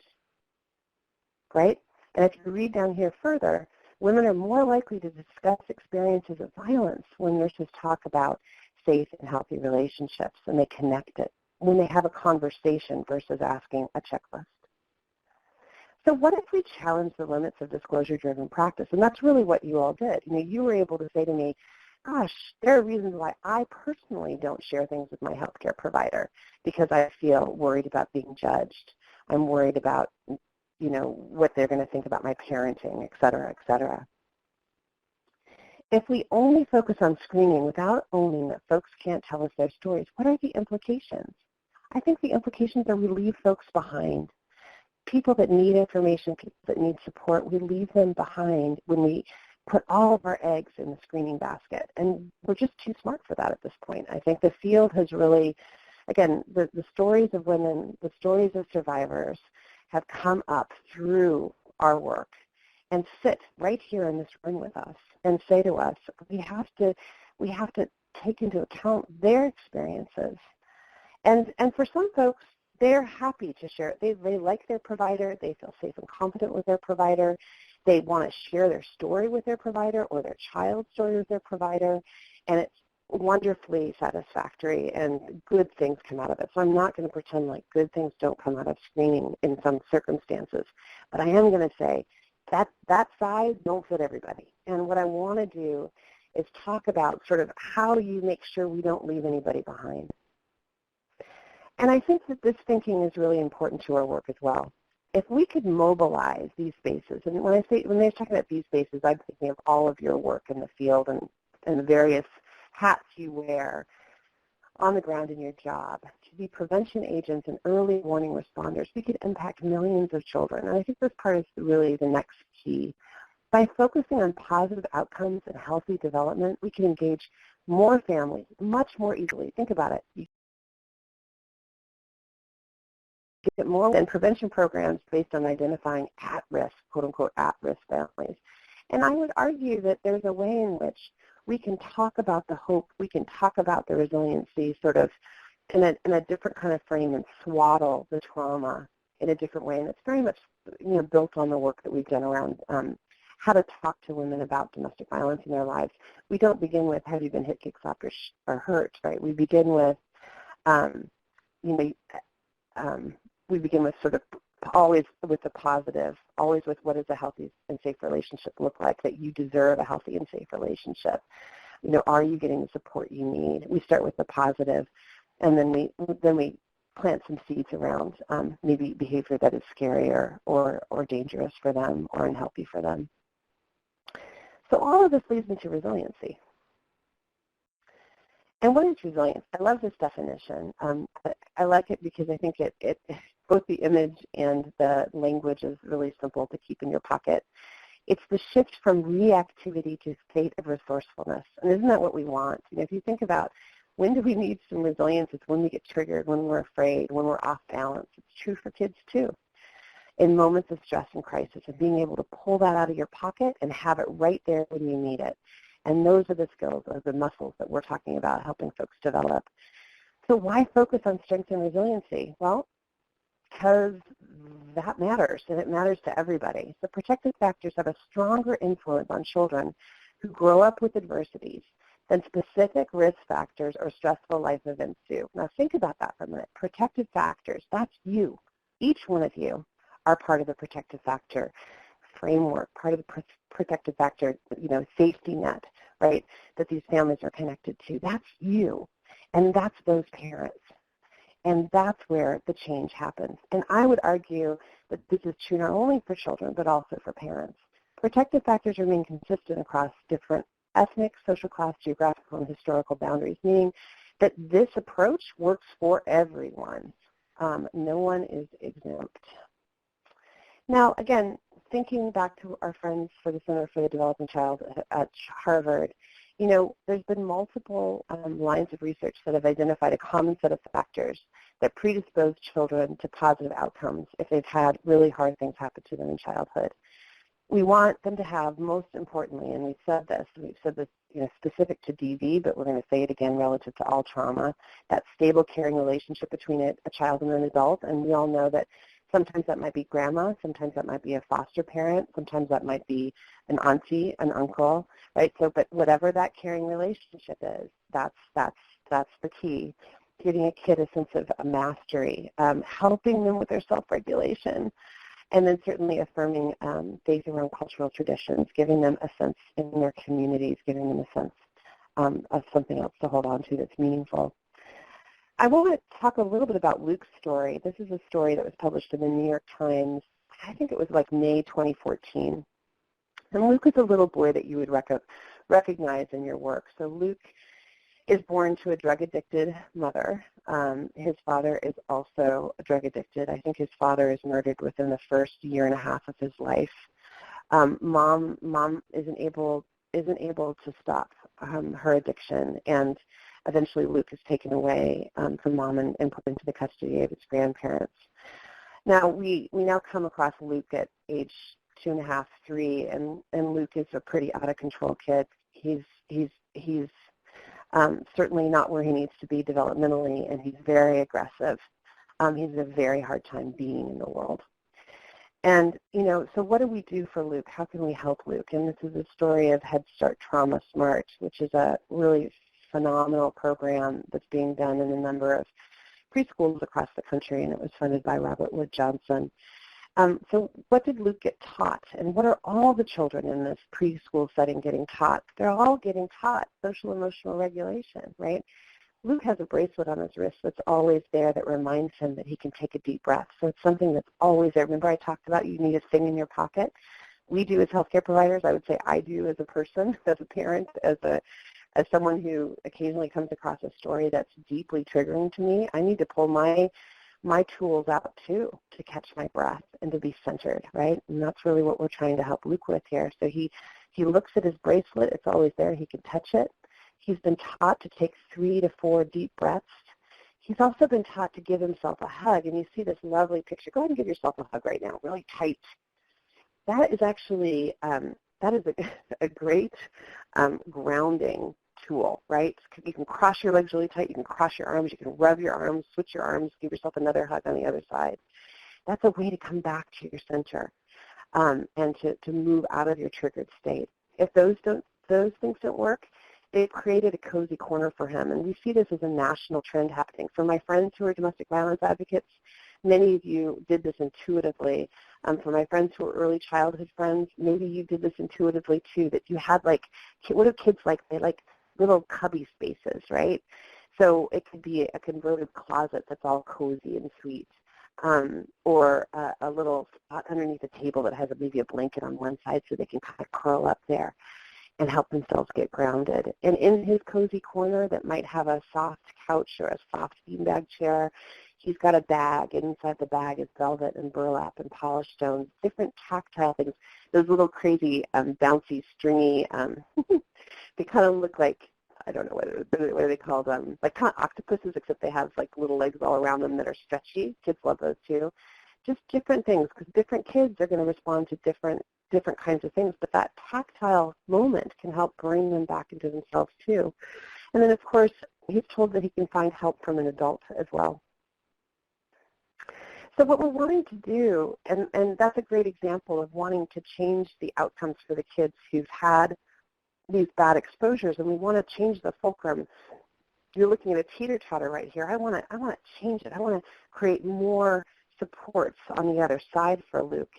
right? And if you read down here further, women are more likely to discuss experiences of violence when nurses talk about safe and healthy relationships and they connect it, when they have a conversation versus asking a checklist. So what if we challenge the limits of disclosure-driven practice? And that's really what you all did. You know, you were able to say to me, gosh, there are reasons why I personally don't share things with my healthcare provider because I feel worried about being judged. I'm worried about, you know, what they're going to think about my parenting, et cetera, et cetera. If we only focus on screening without owning that folks can't tell us their stories, what are the implications? I think the implications are we leave folks behind. People that need information, people that need support, we leave them behind when we put all of our eggs in the screening basket. And we're just too smart for that at this point. I think the field has really, again, the stories of women, the stories of survivors have come up through our work and sit right here in this room with us and say to us, we have to take into account their experiences. And for some folks, they're happy to share it. They like their provider. They feel safe and confident with their provider. They want to share their story with their provider or their child's story with their provider. And it's wonderfully satisfactory and good things come out of it. So I'm not going to pretend like good things don't come out of screening in some circumstances. But I am going to say that size don't fit everybody. And what I want to do is talk about sort of how you make sure we don't leave anybody behind. And I think that this thinking is really important to our work as well. If we could mobilize these spaces, and when they're talking about these spaces, I'm thinking of all of your work in the field and the various hats you wear on the ground in your job to be prevention agents and early warning responders, we could impact millions of children. And I think this part is really the next key. By focusing on positive outcomes and healthy development, we can engage more families much more easily. Think about it. You get more than prevention programs based on identifying at-risk, quote-unquote, at-risk families. And I would argue that there's a way in which we can talk about the hope, we can talk about the resiliency sort of in a different kind of frame and swaddle the trauma in a different way. And it's very much, you know, built on the work that we've done around how to talk to women about domestic violence in their lives. We don't begin with, have you been hit, kicked, slapped, or hurt, right? We begin with, we begin with sort of always with the positive, always with what does a healthy and safe relationship look like, that you deserve a healthy and safe relationship. You know, are you getting the support you need? We start with the positive, and then we plant some seeds around maybe behavior that is scary or dangerous for them or unhealthy for them. So all of this leads me to resiliency. And what is resilience? I love this definition. I like it because I think it both the image and the language is really simple to keep in your pocket. It's the shift from reactivity to state of resourcefulness. And isn't that what we want? You know, if you think about when do we need some resilience, it's when we get triggered, when we're afraid, when we're off balance. It's true for kids too. In moments of stress and crisis, and being able to pull that out of your pocket and have it right there when you need it. And those are the skills, or the muscles that we're talking about helping folks develop. So why focus on strength and resiliency? Well, because that matters, and it matters to everybody. So protective factors have a stronger influence on children who grow up with adversities than specific risk factors or stressful life events do. Now think about that for a minute. Protective factors, that's you. Each one of you are part of the protective factor framework, part of the protective factor, safety net, right, that these families are connected to. That's you, and that's those parents. And that's where the change happens. And I would argue that this is true not only for children, but also for parents. Protective factors remain consistent across different ethnic, social class, geographical, and historical boundaries, meaning that this approach works for everyone. No one is exempt. Now, again, thinking back to our friends for the Center for the Developing Child at Harvard, there's been multiple lines of research that have identified a common set of factors that predispose children to positive outcomes if they've had really hard things happen to them in childhood. We want them to have, most importantly, and we've said this specific to DV, but we're going to say it again relative to all trauma, that stable, caring relationship between a child and an adult. And we all know that sometimes that might be grandma, sometimes that might be a foster parent, sometimes that might be an auntie, an uncle, right? So, but whatever that caring relationship is, that's the key. Giving a kid a sense of mastery, helping them with their self-regulation, and then certainly affirming faith around cultural traditions, giving them a sense in their communities, giving them a sense of something else to hold on to that's meaningful. I want to talk a little bit about Luke's story. This is a story that was published in the New York Times, I think it was like May 2014. And Luke is a little boy that you would recognize in your work. So Luke is born to a drug-addicted mother. His father is also drug-addicted. I think his father is murdered within the first year and a half of his life. Mom isn't able to stop her addiction, and eventually Luke is taken away from mom and put into the custody of his grandparents. Now we now come across Luke at age 2.5, 3, and Luke is a pretty out of control kid. He's certainly not where he needs to be developmentally, and he's very aggressive. He's a very hard time being in the world. And, so what do we do for Luke? How can we help Luke? And this is a story of Head Start Trauma Smart, which is a really phenomenal program that's being done in a number of preschools across the country, and it was funded by Robert Wood Johnson. So what did Luke get taught, and what are all the children in this preschool setting getting taught? They're all getting taught social emotional regulation, right? Luke has a bracelet on his wrist that's always there that reminds him that he can take a deep breath. So it's something that's always there. Remember I talked about you need a thing in your pocket? We do as healthcare providers. I would say I do as a person, as a parent, as someone who occasionally comes across a story that's deeply triggering to me. I need to pull my tools out too to catch my breath and to be centered, right? And that's really what we're trying to help Luke with here. So he looks at his bracelet. It's always there. He can touch it. He's been taught to take 3 to 4 deep breaths. He's also been taught to give himself a hug. And you see this lovely picture. Go ahead and give yourself a hug right now, really tight. That is actually, that is a great grounding tool, right? You can cross your legs really tight. You can cross your arms. You can rub your arms, switch your arms, give yourself another hug on the other side. That's a way to come back to your center and to move out of your triggered state. If those things don't work, they've created a cozy corner for him. And we see this as a national trend happening. For my friends who are domestic violence advocates, many of you did this intuitively. For my friends who are early childhood friends, maybe you did this intuitively too, that you had like, what do kids like? They like little cubby spaces, right? So it could be a converted closet that's all cozy and sweet, or a little spot underneath a table that has maybe a blanket on one side so they can kind of curl up there and help themselves get grounded. And in his cozy corner that might have a soft couch or a soft beanbag chair, he's got a bag, and inside the bag is velvet and burlap and polished stones, different tactile things, those little crazy bouncy, stringy, they kind of look like, I don't know what are they called, like kind of octopuses, except they have like little legs all around them that are stretchy. Kids love those too. Just different things, because different kids are going to respond to different kinds of things, but that tactile moment can help bring them back into themselves too. And then of course, he's told that he can find help from an adult as well. So what we're wanting to do, and that's a great example of wanting to change the outcomes for the kids who've had these bad exposures, and we want to change the fulcrum. You're looking at a teeter-totter right here. I want to change it. I want to create more supports on the other side for Luke.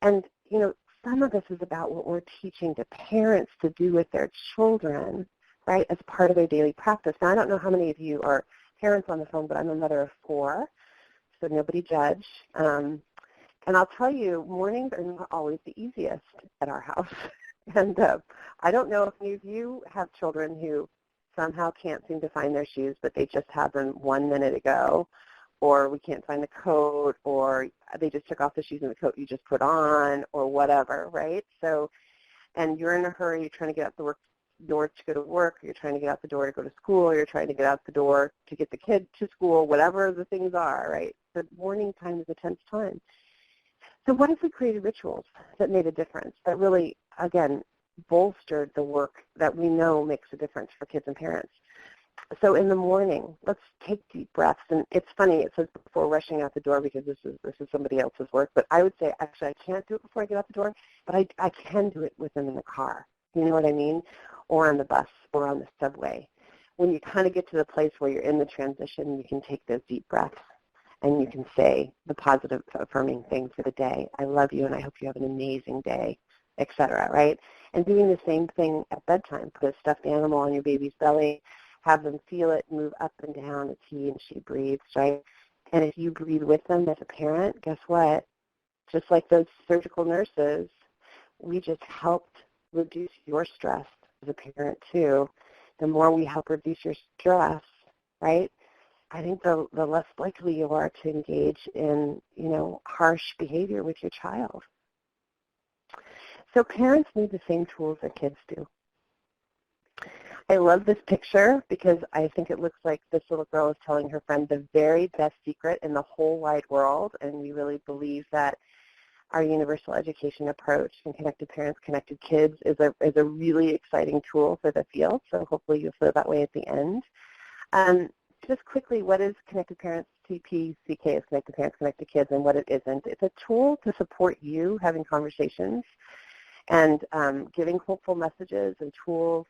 And, you know, some of this is about what we're teaching the parents to do with their children, right, as part of their daily practice. Now, I don't know how many of you are parents on the phone, but I'm a mother of 4, so nobody judge. And I'll tell you, mornings are not always the easiest at our house. And I don't know if any of you have children who somehow can't seem to find their shoes, but they just had them 1 minute ago, or we can't find the coat, or they just took off the shoes and the coat you just put on, or whatever, right? So, and you're in a hurry, you're trying to get out the door to go to work, or you're trying to get out the door to go to school, or you're trying to get out the door to get the kid to school, whatever the things are, right? The morning time is a tense time. So what if we created rituals that made a difference, that really, again, bolstered the work that we know makes a difference for kids and parents? So in the morning, let's take deep breaths. And it's funny, it says before rushing out the door, because this is somebody else's work, but I would say, actually, I can't do it before I get out the door, but I can do it with them in the car. You know what I mean? Or on the bus, or on the subway. When you kind of get to the place where you're in the transition, you can take those deep breaths, and you can say the positive, affirming things for the day. I love you, and I hope you have an amazing day, etc., right? And doing the same thing at bedtime. Put a stuffed animal on your baby's belly, have them feel it, move up and down as he and she breathes, right? And if you breathe with them as a parent, guess what? Just like those surgical nurses, we just helped reduce your stress as a parent too. The more we help reduce your stress, right, I think the less likely you are to engage in, you know, harsh behavior with your child. So parents need the same tools that kids do. I love this picture because I think it looks like this little girl is telling her friend the very best secret in the whole wide world, and we really believe that our universal education approach and Connected Parents, Connected Kids is a really exciting tool for the field, so hopefully you'll feel that way at the end. Just quickly, what is Connected Parents? CPCK is Connected Parents, Connected Kids, and what it isn't. It's a tool to support you having conversations and giving hopeful messages and tools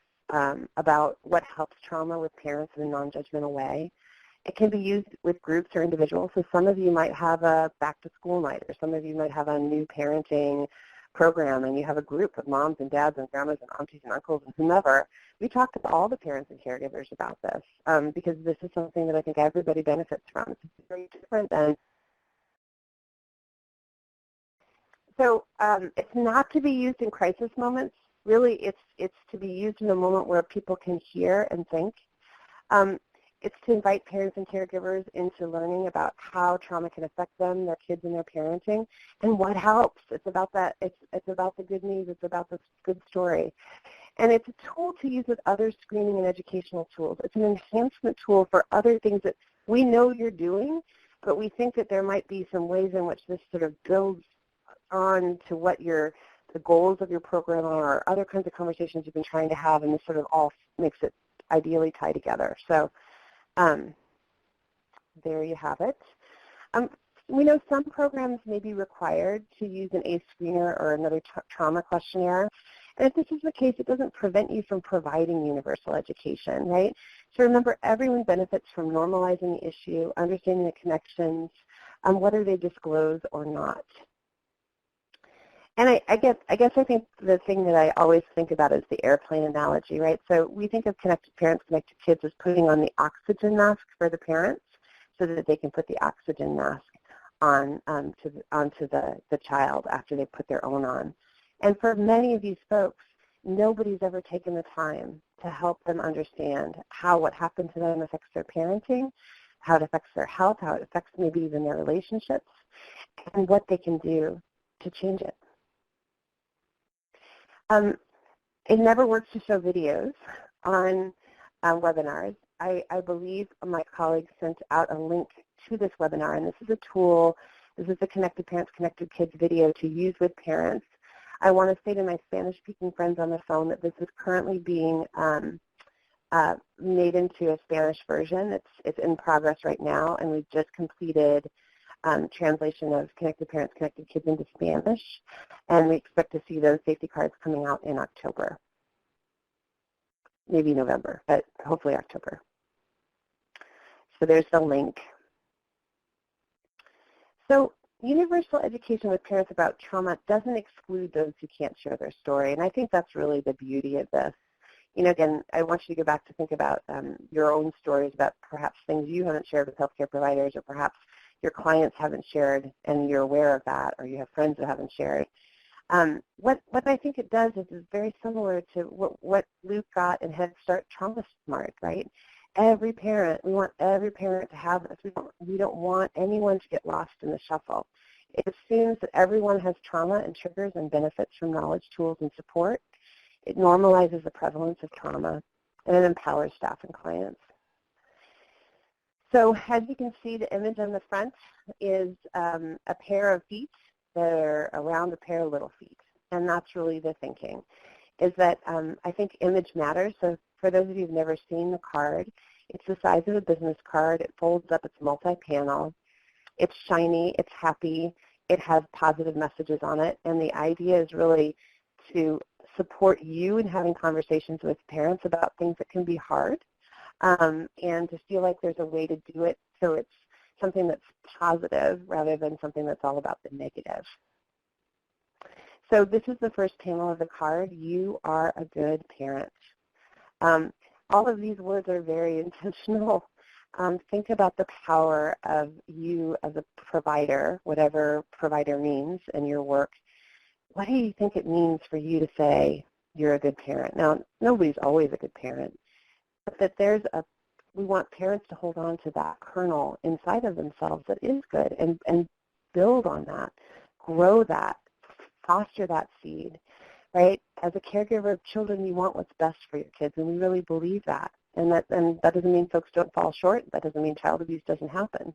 about what helps trauma with parents in a non-judgmental way. It can be used with groups or individuals. So some of you might have a back-to-school night, or some of you might have a new parenting program, and you have a group of moms and dads and grandmas and aunties and uncles and whomever. We talk to all the parents and caregivers about this because this is something that I think everybody benefits from. It's very different than. So it's not to be used in crisis moments. Really, it's to be used in a moment where people can hear and think. It's to invite parents and caregivers into learning about how trauma can affect them, their kids, and their parenting, and what helps. It's about that. It's about the good news. It's about the good story. And it's a tool to use with other screening and educational tools. It's an enhancement tool for other things that we know you're doing, but we think that there might be some ways in which this sort of builds on to what the goals of your program are, or other kinds of conversations you've been trying to have, and this sort of all makes it ideally tie together. So there you have it. We know some programs may be required to use an ACE screener or another trauma questionnaire. And if this is the case, it doesn't prevent you from providing universal education, right? So remember, everyone benefits from normalizing the issue, understanding the connections, whether they disclose or not. And I guess I think the thing that I always think about is the airplane analogy, right? So we think of Connected Parents, Connected Kids as putting on the oxygen mask for the parents so that they can put the oxygen mask on onto the child after they put their own on. And for many of these folks, nobody's ever taken the time to help them understand how what happened to them affects their parenting, how it affects their health, how it affects maybe even their relationships, and what they can do to change it. It never works to show videos on webinars. I believe my colleagues sent out a link to this webinar, and this is a tool. This is the Connected Parents, Connected Kids video to use with parents. I want to say to my Spanish-speaking friends on the phone that this is currently being made into a Spanish version. It's in progress right now, and we've just completed translation of Connected Parents, Connected Kids into Spanish, and we expect to see those safety cards coming out in October. maybe November, but hopefully October. So there's the link. So universal education with parents about trauma doesn't exclude those who can't share their story, and I think that's really the beauty of this. You know, again, I want you to go back to think about your own stories about perhaps things you haven't shared with healthcare providers, or perhaps your clients haven't shared and you're aware of that, or you have friends that haven't shared. What I think it does is very similar to what Luke got in Head Start Trauma Smart, right? Every parent, we want every parent to have this. We don't want anyone to get lost in the shuffle. It assumes that everyone has trauma and triggers and benefits from knowledge, tools, and support. It normalizes the prevalence of trauma, and it empowers staff and clients. So as you can see, the image on the front is a pair of feet that are around a pair of little feet. And that's really the thinking, is that I think image matters. So for those of you who've never seen the card, it's the size of a business card. It folds up. It's multi-panel. It's shiny. It's happy. It has positive messages on it. And the idea is really to support you in having conversations with parents about things that can be hard, and to feel like there's a way to do it so it's something that's positive rather than something that's all about the negative. So this is the first panel of the card. You are a good parent. All of these words are very intentional. Think about the power of you as a provider, whatever provider means in your work. What do you think it means for you to say you're a good parent? Now, nobody's always a good parent, but that we want parents to hold on to that kernel inside of themselves that is good and build on that, grow that, foster that seed, right? As a caregiver of children, you want what's best for your kids, and we really believe that. And that doesn't mean folks don't fall short. That doesn't mean child abuse doesn't happen.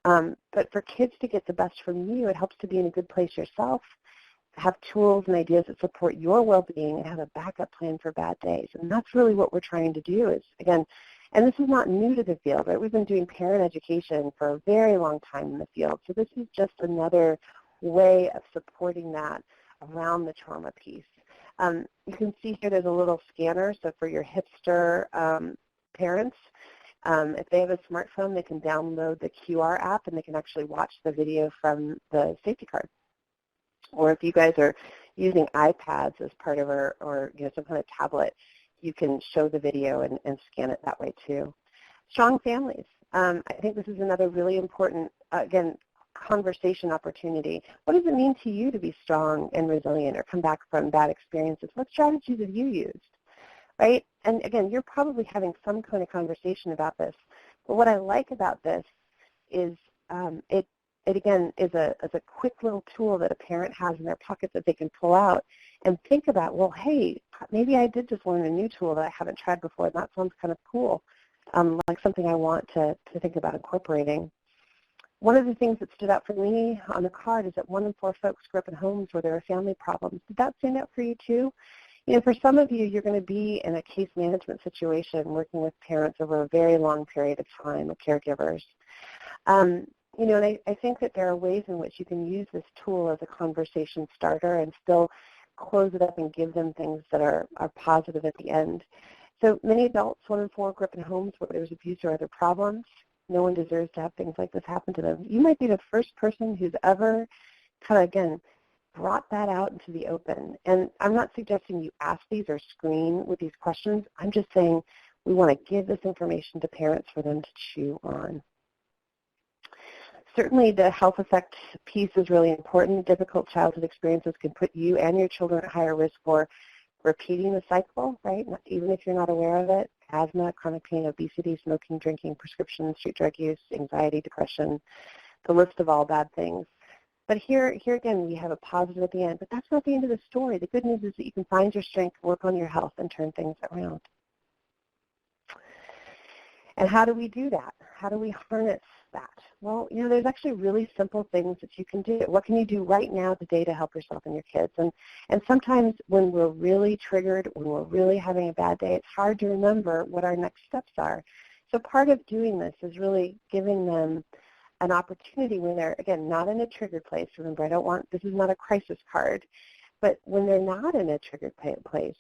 But for kids to get the best from you, it helps to be in a good place yourself, have tools and ideas that support your well-being, and have a backup plan for bad days. And that's really what we're trying to do is, again, and this is not new to the field, right? We've been doing parent education for a very long time in the field. So this is just another way of supporting that around the trauma piece. You can see here there's a little scanner. So for your hipster parents, if they have a smartphone, they can download the QR app and they can actually watch the video from the safety card. Or if you guys are using iPads as part of or some kind of tablet, you can show the video and scan it that way too. Strong families. I think this is another really important, again, conversation opportunity. What does it mean to you to be strong and resilient or come back from bad experiences? What strategies have you used, right? And again, you're probably having some kind of conversation about this. But what I like about this is it again is a quick little tool that a parent has in their pocket that they can pull out and think about, well, hey, maybe I did just learn a new tool that I haven't tried before, and that sounds kind of cool, like something I want to think about incorporating. One of the things that stood out for me on the card is that 1 in 4 folks grew up in homes where there were family problems. Did that stand out for you too? For some of you, you're going to be in a case management situation working with parents over a very long period of time, or caregivers. And I think that there are ways in which you can use this tool as a conversation starter and still close it up and give them things that are positive at the end. So many adults, 1 in 4, grew up in homes where there was abuse or other problems. No one deserves to have things like this happen to them. You might be the first person who's ever kind of, again, brought that out into the open. And I'm not suggesting you ask these or screen with these questions. I'm just saying we want to give this information to parents for them to chew on. Certainly the health effect piece is really important. Difficult childhood experiences can put you and your children at higher risk for repeating the cycle, right? Even if you're not aware of it. Asthma, chronic pain, obesity, smoking, drinking, prescription, street drug use, anxiety, depression, the list of all bad things. But here again, we have a positive at the end. But that's not the end of the story. The good news is that you can find your strength, work on your health, and turn things around. And how do we do that? How do we harness that? Well, there's actually really simple things that you can do. What can you do right now today to help yourself and your kids? And sometimes when we're really triggered, when we're really having a bad day, it's hard to remember what our next steps are. So part of doing this is really giving them an opportunity when they're, again, not in a triggered place. Remember, this is not a crisis card, but when they're not in a triggered place,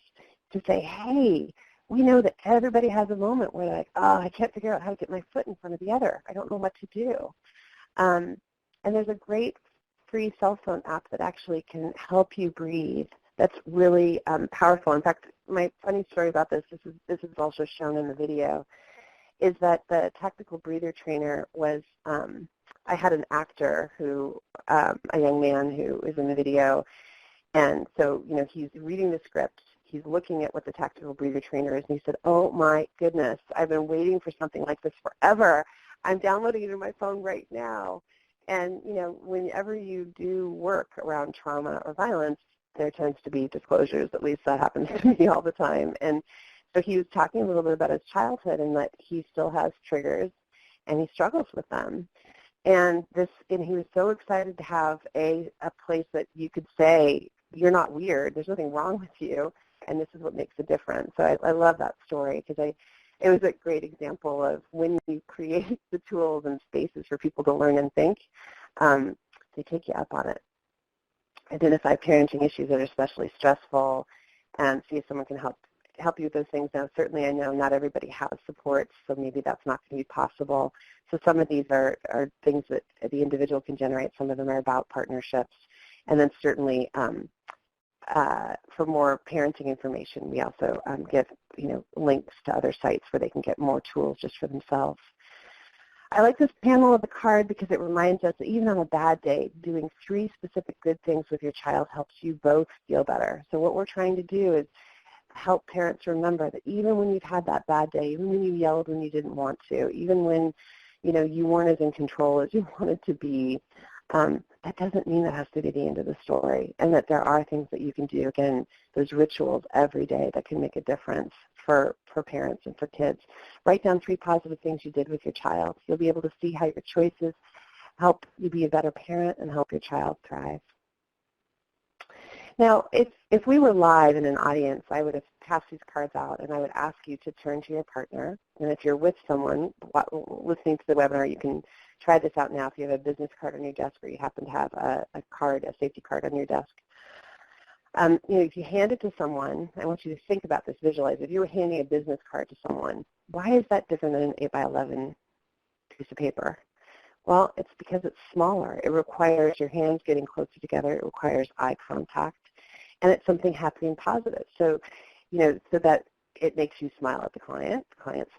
to say, hey, we know that everybody has a moment where they're like, oh, I can't figure out how to get my foot in front of the other. I don't know what to do. And there's a great free cell phone app that actually can help you breathe. That's really powerful. In fact, my funny story about this is also shown in the video, is that the tactical breather trainer was, I had an actor who, a young man who is in the video, and so, he's reading the script, he's looking at what the tactical breather trainer is, and he said, oh my goodness, I've been waiting for something like this forever. I'm downloading it on my phone right now. And, whenever you do work around trauma or violence, there tends to be disclosures. At least that happens to me all the time. And so he was talking a little bit about his childhood and that he still has triggers and he struggles with them. And he was so excited to have a place that you could say, you're not weird, there's nothing wrong with you, and this is what makes a difference. So I love that story because it was a great example of when you create the tools and spaces for people to learn and think, they take you up on it. Identify parenting issues that are especially stressful and see if someone can help you with those things. Now, certainly I know not everybody has support, so maybe that's not going to be possible. So some of these are things that the individual can generate. Some of them are about partnerships. And then certainly for more parenting information, we also give links to other sites where they can get more tools just for themselves. I like this panel of the card because it reminds us that even on a bad day, doing 3 specific good things with your child helps you both feel better. So what we're trying to do is help parents remember that even when you've had that bad day, even when you yelled when you didn't want to, even when you weren't as in control as you wanted to be, that doesn't mean that has to be the end of the story, and that there are things that you can do, again, those rituals every day that can make a difference for parents and for kids. Write down 3 positive things you did with your child. You'll be able to see how your choices help you be a better parent and help your child thrive. Now, if we were live in an audience, I would have passed these cards out, and I would ask you to turn to your partner. And if you're with someone listening to the webinar, you can try this out now if you have a business card on your desk or you happen to have a safety card on your desk. If you hand it to someone, I want you to think about this, visualize. If you were handing a business card to someone, why is that different than an 8x11 piece of paper? Well, it's because it's smaller. It requires your hands getting closer together. It requires eye contact. And it's something happy and positive. So, so that it makes you smile at the client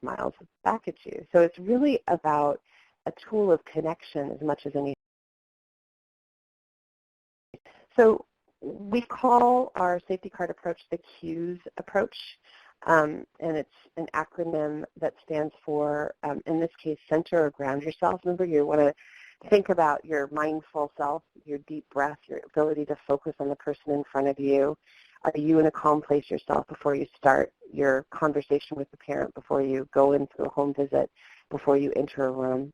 smiles back at you. So it's really about a tool of connection as much as anything. So we call our safety card approach the CUES approach. And it's an acronym that stands for, in this case, center or ground yourself. Remember, you want to think about your mindful self, your deep breath, your ability to focus on the person in front of you. Are you in a calm place yourself before you start your conversation with the parent, before you go into a home visit, before you enter a room?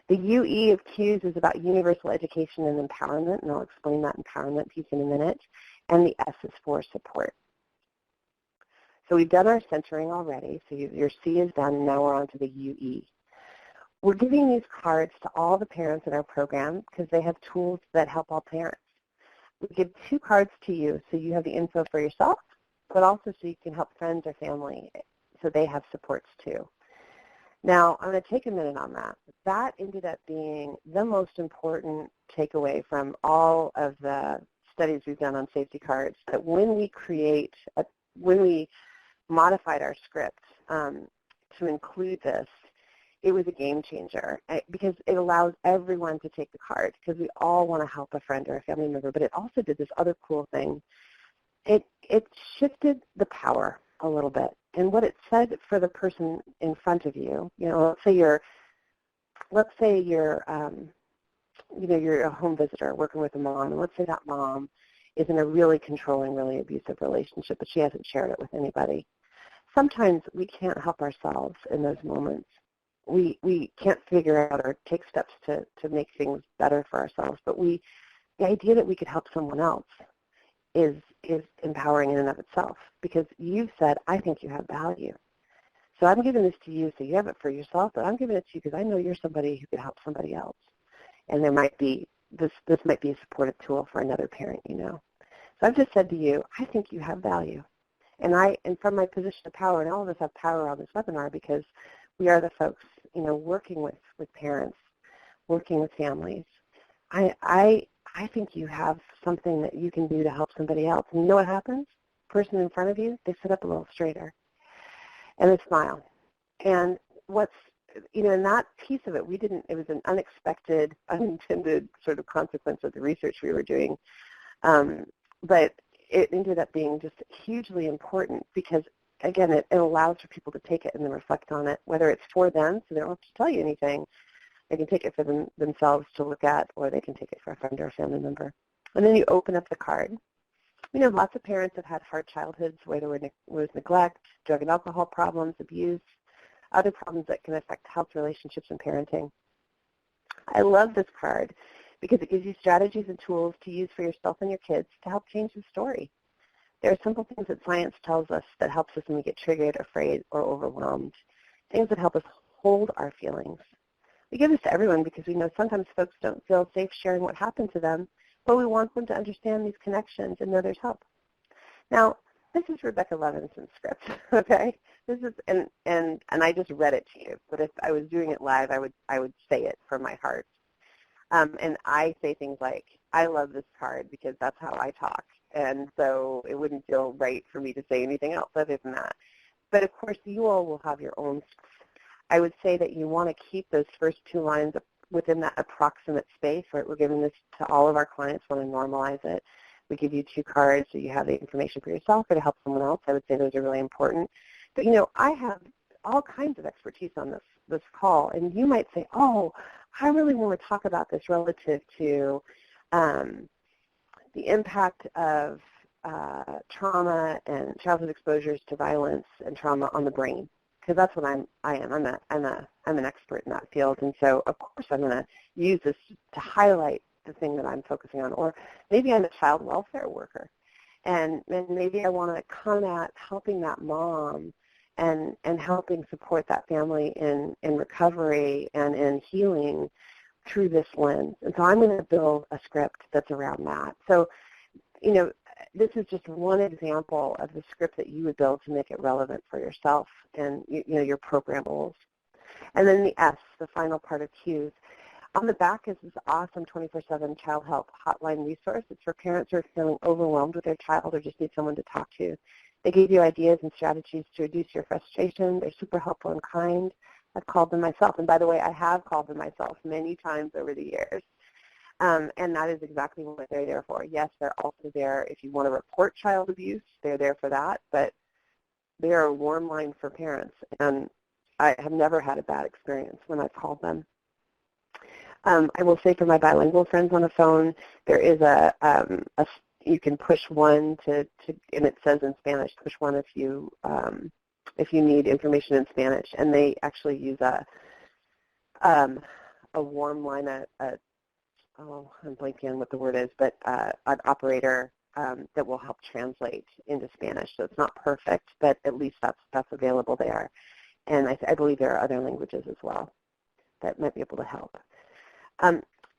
The UE of CUES is about universal education and empowerment, and I'll explain that empowerment piece in a minute. And the S is for support. So we've done our centering already, so your C is done, and now we're on to the UE. We're giving these cards to all the parents in our program because they have tools that help all parents. We give 2 cards to you so you have the info for yourself, but also so you can help friends or family so they have supports too. Now, I'm going to take a minute on that. That ended up being the most important takeaway from all of the studies we've done on safety cards, that when we modified our script to include this, it was a game changer because it allows everyone to take the card because we all want to help a friend or a family member, but it also did this other cool thing. It shifted the power a little bit. And what it said for the person in front of you, let's say you're a home visitor working with a mom, and let's say that mom is in a really controlling, really abusive relationship, but she hasn't shared it with anybody. Sometimes we can't help ourselves in those moments. We can't figure out or take steps to make things better for ourselves, but the idea that we could help someone else is empowering in and of itself, because you've said, I think you have value. So I'm giving this to you so you have it for yourself, but I'm giving it to you because I know you're somebody who could help somebody else. And there might be, this might be a supportive tool for another parent, So I've just said to you, I think you have value. And from my position of power, and all of us have power on this webinar because we are the folks, working with parents, working with families. I think you have something that you can do to help somebody else. And you know what happens? The person in front of you, they sit up a little straighter and they smile. And in that piece of it, it was an unexpected, unintended sort of consequence of the research we were doing. But it ended up being just hugely important because, again, it allows for people to take it and then reflect on it, whether it's for them, so they don't have to tell you anything. They can take it for themselves to look at, or they can take it for a friend or a family member. And then you open up the card. Lots of parents have had hard childhoods where there was neglect, drug and alcohol problems, abuse, other problems that can affect health, relationships, and parenting. I love this card because it gives you strategies and tools to use for yourself and your kids to help change the story. There are simple things that science tells us that helps us when we get triggered, afraid, or overwhelmed, things that help us hold our feelings. We give this to everyone because we know sometimes folks don't feel safe sharing what happened to them, but we want them to understand these connections and know there's help. Now, this is Rebecca Levinson's script, okay? This is, and I just read it to you, but if I was doing it live, I would say it from my heart. And I say things like, I love this card because that's how I talk, and so it wouldn't feel right for me to say anything else other than that. But of course, you all will have your own. I would say that you want to keep those first two lines within that approximate space, right? We're giving this to all of our clients, want to normalize it. We give you two cards so you have the information for yourself or to help someone else. I would say those are really important. But, I have all kinds of expertise on this call, and you might say, oh, I really want to talk about this relative to the impact of trauma and childhood exposures to violence and trauma on the brain, because that's what I am. I'm an expert in that field, and so of course I'm going to use this to highlight the thing that I'm focusing on. Or maybe I'm a child welfare worker, and maybe I want to come at helping that mom and helping support that family in recovery and in healing through this lens. And so I'm going to build a script that's around that. So, this is just one example of the script that you would build to make it relevant for yourself and your program goals. And then the S, the final part of cues. On the back is this awesome 24/7 child help hotline resource. It's for parents who are feeling overwhelmed with their child or just need someone to talk to. They give you ideas and strategies to reduce your frustration. They're super helpful and kind. I've called them myself. And by the way, I have called them myself many times over the years. And that is exactly what they're there for. Yes, they're also there if you want to report child abuse. They're there for that. But they are a warm line for parents. And I have never had a bad experience when I've called them. I will say for my bilingual friends on the phone, there is you can push one to and it says in Spanish, push one if you need information in Spanish, and they actually use a warm line, I'm blanking on what the word is, but an operator that will help translate into Spanish. So it's not perfect, but at least that's available there. And I believe there are other languages as well that might be able to help.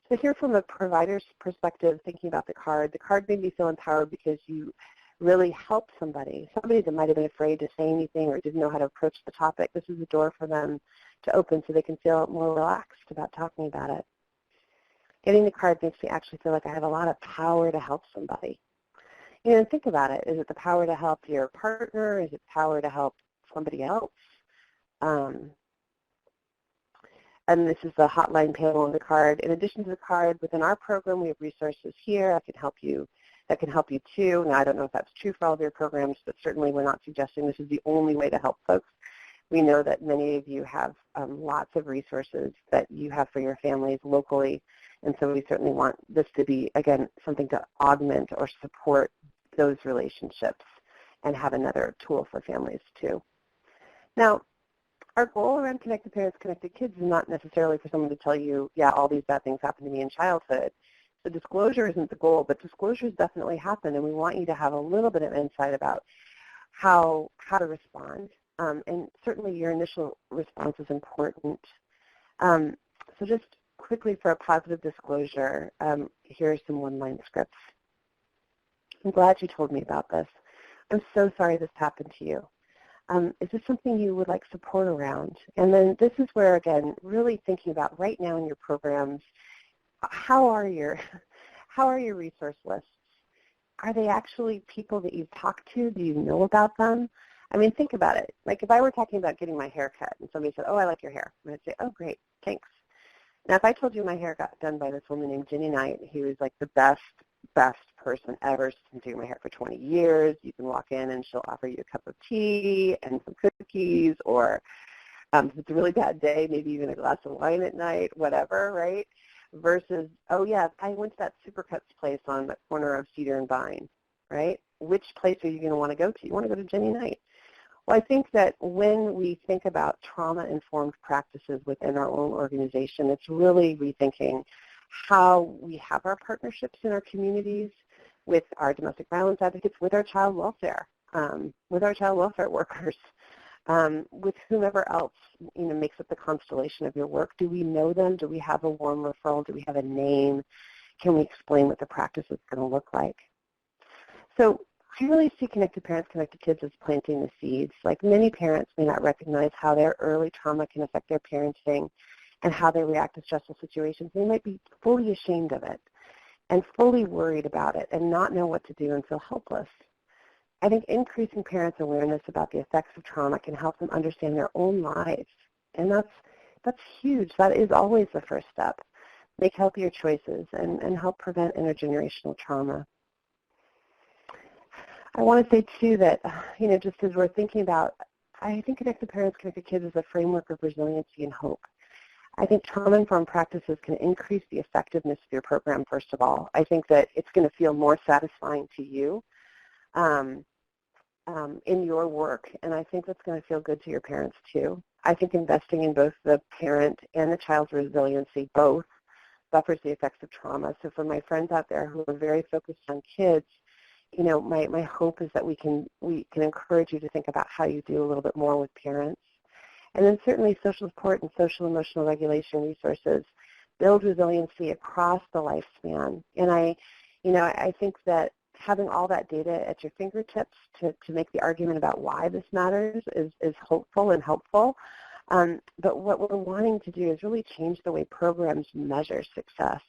So here from a provider's perspective, thinking about the card made me feel empowered because you really helped somebody that might have been afraid to say anything or didn't know how to approach the topic. This is a door for them to open so they can feel more relaxed about talking about it. Getting the card makes me actually feel like I have a lot of power to help somebody. Think about it. Is it the power to help your partner? Is it power to help somebody else? And this is the hotline panel on the card. In addition to the card, within our program, we have resources here that can help you too. Now, I don't know if that's true for all of your programs, but certainly we're not suggesting this is the only way to help folks. We know that many of you have lots of resources that you have for your families locally, and so we certainly want this to be, again, something to augment or support those relationships and have another tool for families too. Now, our goal around Connected Parents, Connected Kids is not necessarily for someone to tell you, yeah, all these bad things happened to me in childhood. So disclosure isn't the goal, but disclosures definitely happen, and we want you to have a little bit of insight about how to respond. And certainly your initial response is important. So just quickly for a positive disclosure, here are some one-line scripts. I'm glad you told me about this. I'm so sorry this happened to you. Is this something you would like support around? And then this is where, again, really thinking about right now in your programs, how are your resource lists? Are they actually people that you've talked to? Do you know about them? I mean, think about it. Like if I were talking about getting my hair cut and somebody said, oh, I like your hair, and I'd say, oh, great, thanks. Now, if I told you my hair got done by this woman named Ginny Knight, who was like the best person ever. She's been doing my hair for 20 years. You can walk in and she'll offer you a cup of tea and some cookies, or if it's a really bad day, maybe even a glass of wine at night, whatever, right? Versus, oh, yeah, I went to that Supercuts place on the corner of Cedar and Vine, right? Which place are you going to want to go to? You want to go to Ginny Knight. Well, I think that when we think about trauma-informed practices within our own organization, it's really rethinking how we have our partnerships in our communities with our domestic violence advocates, with our child welfare workers, with whomever else makes up the constellation of your work. Do we know them? Do we have a warm referral? Do we have a name? Can we explain what the practice is going to look like? So I really see Connected Parents, Connected Kids as planting the seeds. Like many parents may not recognize how their early trauma can affect their parenting and how they react to stressful situations. They might be fully ashamed of it and fully worried about it and not know what to do and feel helpless. I think increasing parents' awareness about the effects of trauma can help them understand their own lives. And that's huge. That is always the first step. Make healthier choices and help prevent intergenerational trauma. I want to say, too, that, just as we're thinking about, I think Connected Parents, Connected Kids is a framework of resiliency and hope. I think trauma-informed practices can increase the effectiveness of your program, first of all. I think that it's going to feel more satisfying to you in your work, and I think that's going to feel good to your parents, too. I think investing in both the parent and the child's resiliency, both, buffers the effects of trauma. So for my friends out there who are very focused on kids, my hope is that we can encourage you to think about how you do a little bit more with parents. And then certainly social support and social emotional regulation resources build resiliency across the lifespan. And I think that having all that data at your fingertips to make the argument about why this matters is hopeful and helpful. But what we're wanting to do is really change the way programs measure success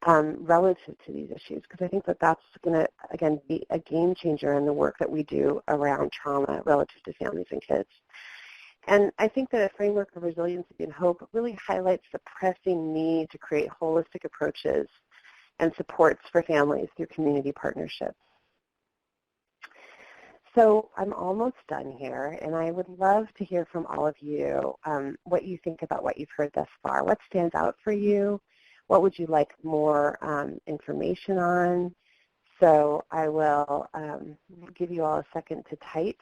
relative to these issues, because I think that that's going to, again, be a game changer in the work that we do around trauma relative to families and kids. And I think that a framework of resiliency and hope really highlights the pressing need to create holistic approaches and supports for families through community partnerships. So I'm almost done here, and I would love to hear from all of you what you think about what you've heard thus far. What stands out for you? What would you like more information on? So I will give you all a second to type.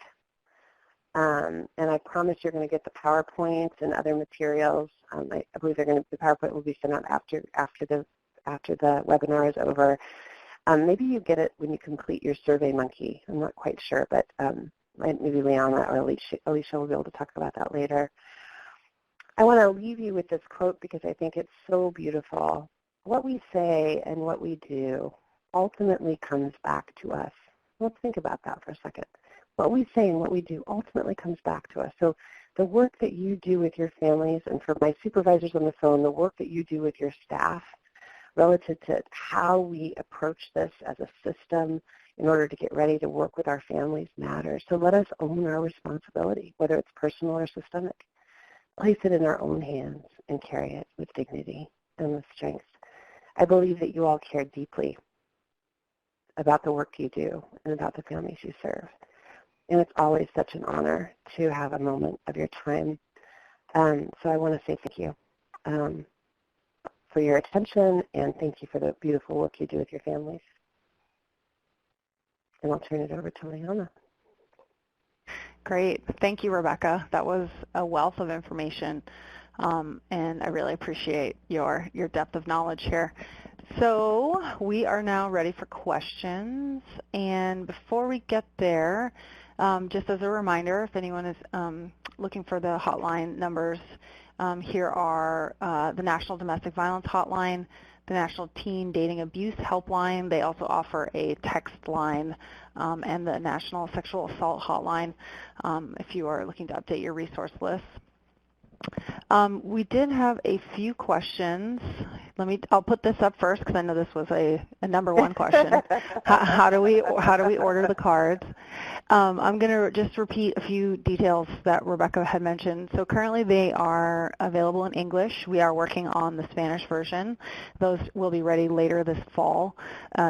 And I promise you're going to get the PowerPoints and other materials. I believe the PowerPoint will be sent out after the webinar is over. Maybe you get it when you complete your SurveyMonkey. I'm not quite sure, but maybe Liana or Alicia will be able to talk about that later. I want to leave you with this quote because I think it's so beautiful. What we say and what we do ultimately comes back to us. Let's think about that for a second. What we say and what we do ultimately comes back to us. So the work that you do with your families, and for my supervisors on the phone, the work that you do with your staff relative to how we approach this as a system in order to get ready to work with our families matters. So let us own our responsibility, whether it's personal or systemic. Place it in our own hands and carry it with dignity and with strength. I believe that you all care deeply about the work you do and about the families you serve. And it's always such an honor to have a moment of your time. So I want to say thank you for your attention, and thank you for the beautiful work you do with your families. And I'll turn it over to Liana. Great. Thank you, Rebecca. That was a wealth of information, and I really appreciate your depth of knowledge here. So we are now ready for questions, and before we get there, just as a reminder, if anyone is looking for the hotline numbers, here are the National Domestic Violence Hotline, the National Teen Dating Abuse Helpline. They also offer a text line and the National Sexual Assault Hotline if you are looking to update your resource list. We did have a few questions. I'll put this up first because I know this was a number one question. How do we order the cards? I'm going to just repeat a few details that Rebecca had mentioned. So currently they are available in English. We are working on the Spanish version. Those will be ready later this fall.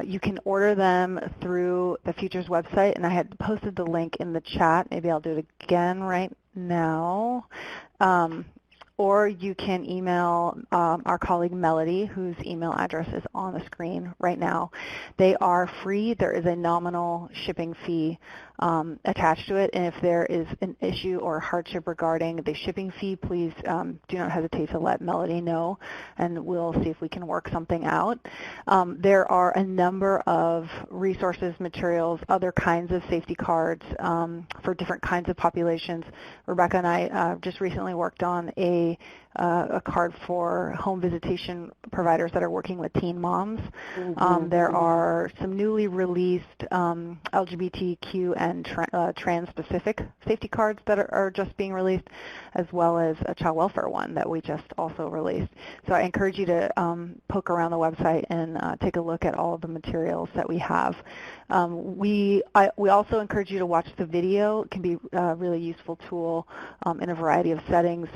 You can order them through the Futures website, and I had posted the link in the chat. Maybe I'll do it again right now. Or you can email our colleague Melody, whose email address is on the screen right now. They are free. There is a nominal shipping fee attached to it, and if there is an issue or hardship regarding the shipping fee, please do not hesitate to let Melody know, and we'll see if we can work something out. There are a number of resources, materials, other kinds of safety cards for different kinds of populations. Rebecca and I just recently worked on a card for home visitation providers that are working with teen moms. There are some newly released LGBTQ and trans-specific safety cards that are just being released, as well as a child welfare one that we just also released. So I encourage you to poke around the website and take a look at all of the materials that we have. We also encourage you to watch the video. It can be a really useful tool in a variety of settings.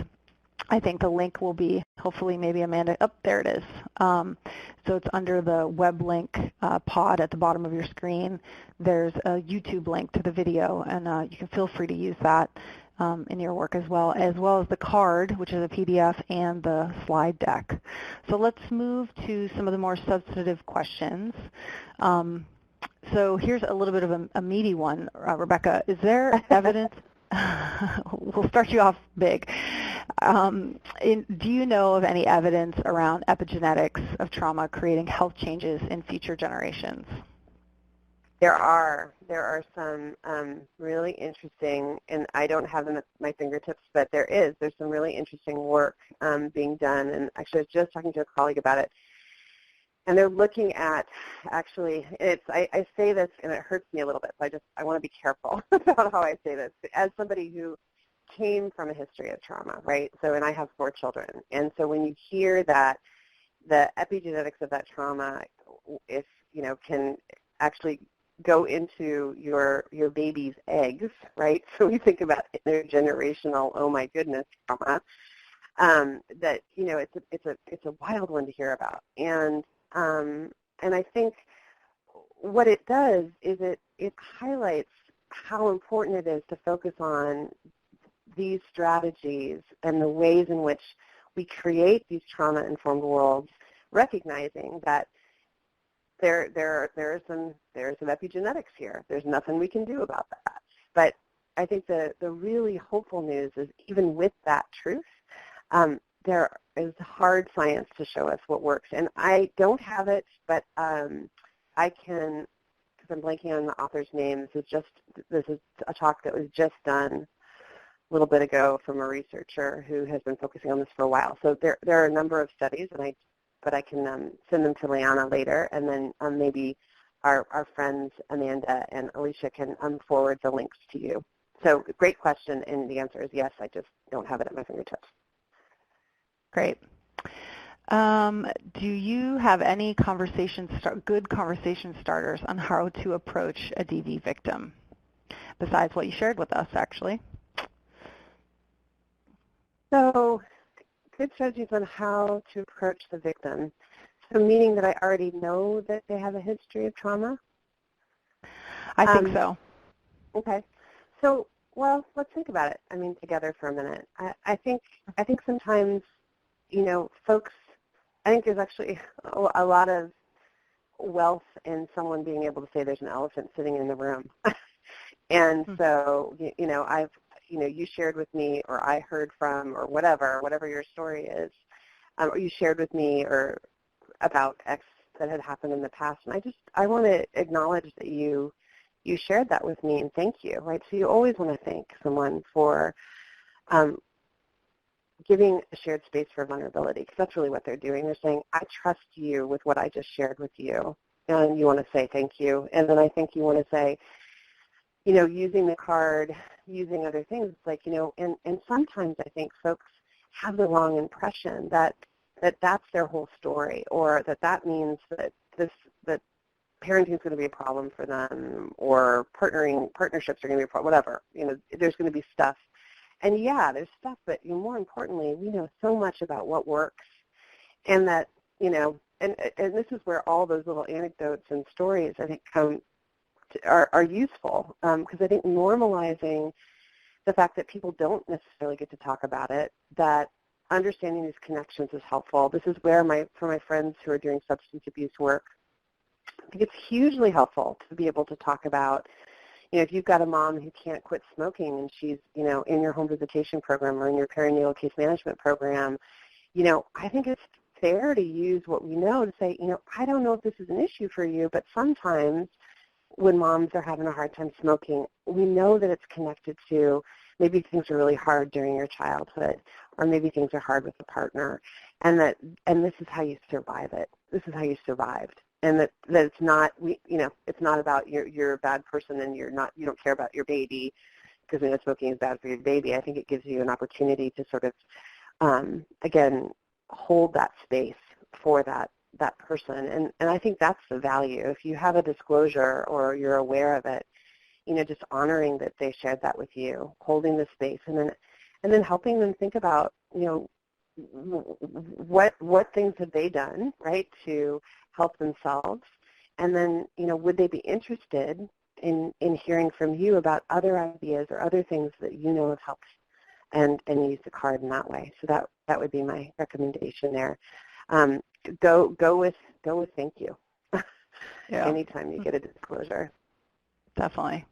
I think the link will be, hopefully, maybe Amanda, there it is. So it's under the web link pod at the bottom of your screen. There's a YouTube link to the video, and you can feel free to use that in your work as well as the card, which is a PDF, and the slide deck. So let's move to some of the more substantive questions. So here's a little bit of a meaty one, Rebecca. Is there evidence? We'll start you off big. Do you know of any evidence around epigenetics of trauma creating health changes in future generations? There are some really interesting, and I don't have them at my fingertips, but there's some really interesting work being done. And actually, I was just talking to a colleague about it. And they're looking at, actually, I say this and it hurts me a little bit, so I want to be careful about how I say this. As somebody who came from a history of trauma, right? So, and I have 4 children. And so when you hear that the epigenetics of that trauma, if, can actually go into your baby's eggs, right? So we think about intergenerational, oh my goodness, trauma, that, it's a wild one to hear about. And I think what it does is it highlights how important it is to focus on these strategies and the ways in which we create these trauma-informed worlds, recognizing that there are some epigenetics here. There's nothing we can do about that. But I think the really hopeful news is even with that truth, there is hard science to show us what works. And I don't have it, but I can, because I'm blanking on the author's name, this is a talk that was just done a little bit ago from a researcher who has been focusing on this for a while. So there are a number of studies, but I can send them to Leanna later, and then maybe our friends Amanda and Alicia can forward the links to you. So great question, and the answer is yes, I just don't have it at my fingertips. Great. Do you have any good conversation starters on how to approach a DV victim, besides what you shared with us, actually? So good strategies on how to approach the victim. So meaning that I already know that they have a history of trauma? I think so. Okay. So, well, let's think about it, together for a minute. I think sometimes, folks, I think there's actually a lot of wealth in someone being able to say there's an elephant sitting in the room. And so, you shared with me, or I heard from, or whatever your story is, or you shared with me or about X that had happened in the past. And I want to acknowledge that you shared that with me, and thank you, right? So you always want to thank someone for giving a shared space for vulnerability, because that's really what they're doing. They're saying, I trust you with what I just shared with you, and you want to say thank you. And then I think you want to say, using the card, using other things, like, and sometimes I think folks have the wrong impression that that's their whole story, or that means that that parenting is going to be a problem for them, or partnerships are going to be a problem, whatever. There's going to be stuff. And yeah, there's stuff, but more importantly, we know so much about what works, and that, and this is where all those little anecdotes and stories, I think, are useful, because I think normalizing the fact that people don't necessarily get to talk about it, that understanding these connections is helpful. This is where for my friends who are doing substance abuse work, I think it's hugely helpful to be able to talk about, if you've got a mom who can't quit smoking and she's, in your home visitation program or in your perinatal case management program, I think it's fair to use what we know to say, I don't know if this is an issue for you, but sometimes when moms are having a hard time smoking, we know that it's connected to maybe things are really hard during your childhood, or maybe things are hard with a partner, and this is how you survive it. This is how you survived. And that it's not, it's not about you're a bad person and you don't care about your baby because we know smoking is bad for your baby. I think it gives you an opportunity to sort of, again, hold that space for that person. And I think that's the value. If you have a disclosure or you're aware of it, just honoring that they shared that with you, holding the space, and then helping them think about, what things have they done, right, to help themselves, and then, would they be interested in hearing from you about other ideas or other things that have helped, and use the card in that way. So that would be my recommendation there. Go with thank you. Yeah. Anytime you get a disclosure. Definitely.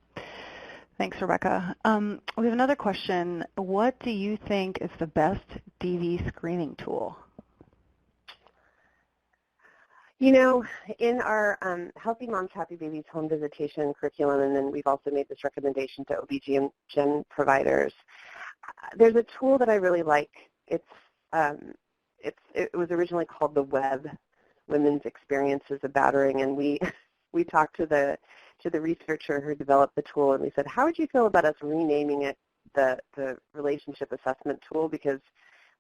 Thanks, Rebecca. We have another question. What do you think is the best DV screening tool? In our Healthy Moms, Happy Babies home visitation curriculum, and then we've also made this recommendation to OB/GYN providers, there's a tool that I really like. It was originally called the WEB, Women's Experiences of Battering, and we talked to the researcher who developed the tool, and we said, how would you feel about us renaming it the relationship assessment tool? Because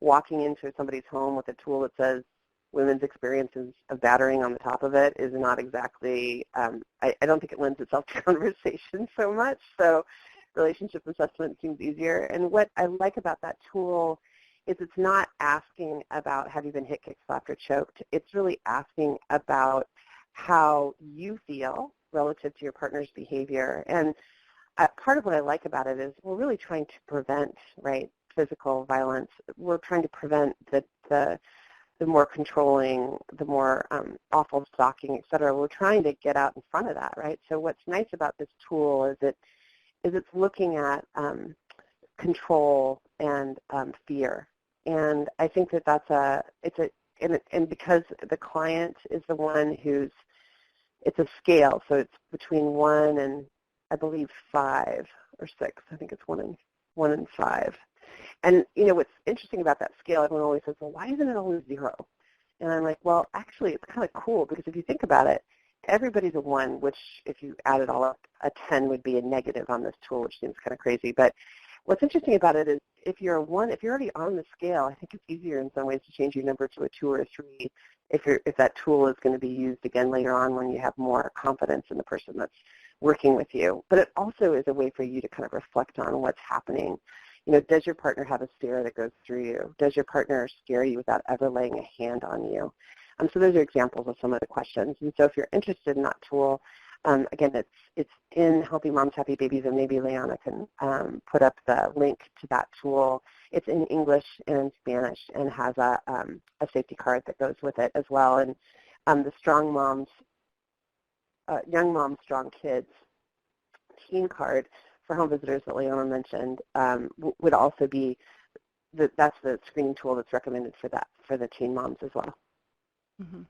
walking into somebody's home with a tool that says Women's Experiences of Battering on the top of it is not exactly, I don't think it lends itself to conversation so much, so relationship assessment seems easier. And what I like about that tool is it's not asking about have you been hit, kicked, slapped, or choked. It's really asking about how you feel relative to your partner's behavior. And part of what I like about it is we're really trying to prevent, right, physical violence. We're trying to prevent the more controlling, the more awful stalking, et cetera. We're trying to get out in front of that, right? So what's nice about this tool is it's looking at control and fear. And I think and because the client is the one it's a scale, so it's between 1 and I believe 5 or 6. I think it's 1 and 5. And what's interesting about that scale, everyone always says, well, why isn't it always 0? And I'm like, well, actually, it's kind of cool because if you think about it, everybody's a 1, which if you add it all up, a 10 would be a negative on this tool, which seems kind of crazy. But what's interesting about it is if you're a 1, if you're already on the scale, I think it's easier in some ways to change your number to a 2 or a 3 if that tool is going to be used again later on when you have more confidence in the person that's working with you. But it also is a way for you to kind of reflect on what's happening. Does your partner have a stare that goes through you? Does your partner scare you without ever laying a hand on you? So those are examples of some of the questions. And so if you're interested in that tool, again, it's in Healthy Moms, Happy Babies, and maybe Leanna can put up the link to that tool. It's in English and in Spanish and has a safety card that goes with it as well. And the Strong Moms, Young Moms, Strong Kids teen card for home visitors that Leanna mentioned would also be, that's the screening tool that's recommended for the teen moms as well. Mm-hmm.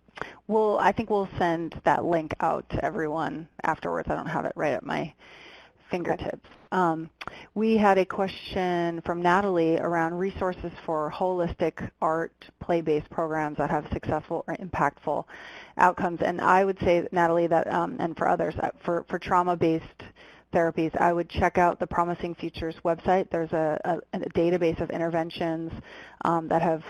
Well, I think we'll send that link out to everyone afterwards. I don't have it right at my fingertips. We had a question from Natalie around resources for holistic art play-based programs that have successful or impactful outcomes. And I would say, Natalie, that and for others, for trauma-based therapies, I would check out the Promising Futures website. There's a database of interventions that have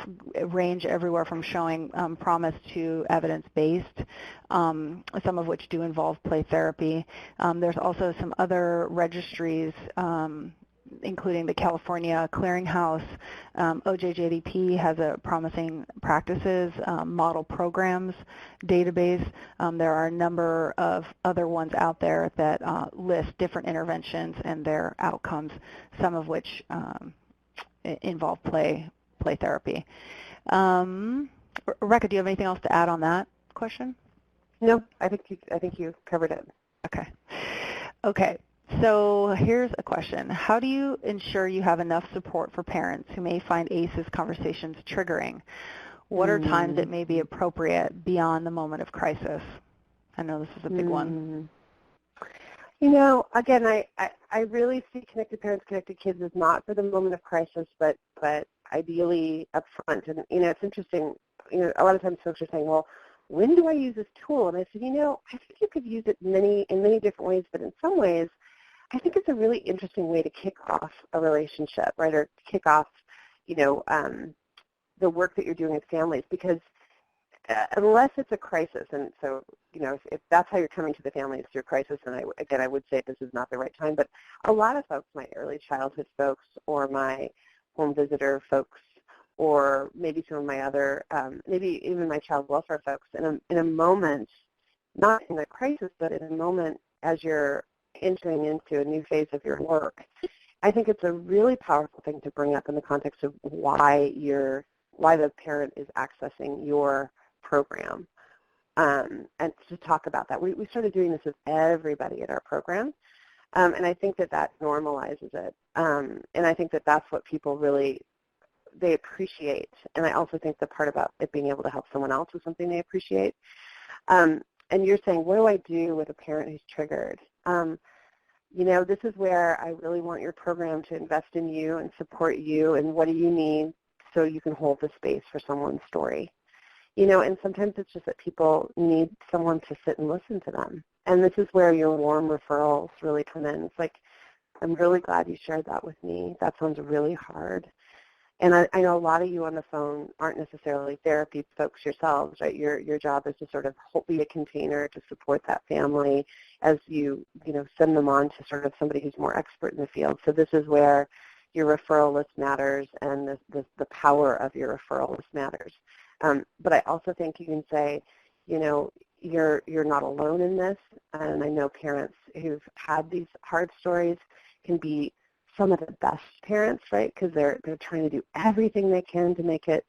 range everywhere from showing promise to evidence-based, some of which do involve play therapy. There's also some other registries, including the California Clearinghouse. OJJDP has a Promising Practices model programs database. There are a number of other ones out there that list different interventions and their outcomes, some of which involve play therapy. Rebecca, do you have anything else to add on that question? No, I think you covered it. Okay. So here's a question. How do you ensure you have enough support for parents who may find ACEs conversations triggering? What are times it may be appropriate beyond the moment of crisis? I know this is a big one. You know, again, I really see Connected Parents, Connected Kids as not for the moment of crisis, but ideally up front. And, you know, it's interesting, you know, a lot of times folks are saying, well, when do I use this tool? And I said, you know, I think you could use it in many different ways, but in some ways, I think it's a really interesting way to kick off a relationship, right, or kick off, you know, the work that you're doing with families, because unless it's a crisis, and so, you know, if that's how you're coming to the family, it's your crisis, and I would say this is not the right time, but a lot of folks, my early childhood folks or my home visitor folks, or maybe some of my other, maybe even my child welfare folks, in a moment, not in a crisis, but in a moment as you're entering into a new phase of your work, I think it's a really powerful thing to bring up in the context of why the parent is accessing your program, and to talk about that. We started doing this with everybody in our program, and I think that normalizes it, and I think that that's what people really, they appreciate, and I also think the part about it being able to help someone else is something they appreciate. And you're saying, what do I do with a parent who's triggered? You know, this is where I really want your program to invest in you and support you, and what do you need so you can hold the space for someone's story. You know, and sometimes it's just that people need someone to sit and listen to them. And this is where your warm referrals really come in. It's like, I'm really glad you shared that with me. That sounds really hard. And I know a lot of you on the phone aren't necessarily therapy folks yourselves, right? Your job is to sort of be a container to support that family as you send them on to sort of somebody who's more expert in the field. So this is where your referral list matters, and the power of your referral list matters. But I also think you can say, you know, you're not alone in this. And I know parents who've had these hard stories can be some of the best parents, right? Because they're trying to do everything they can to make it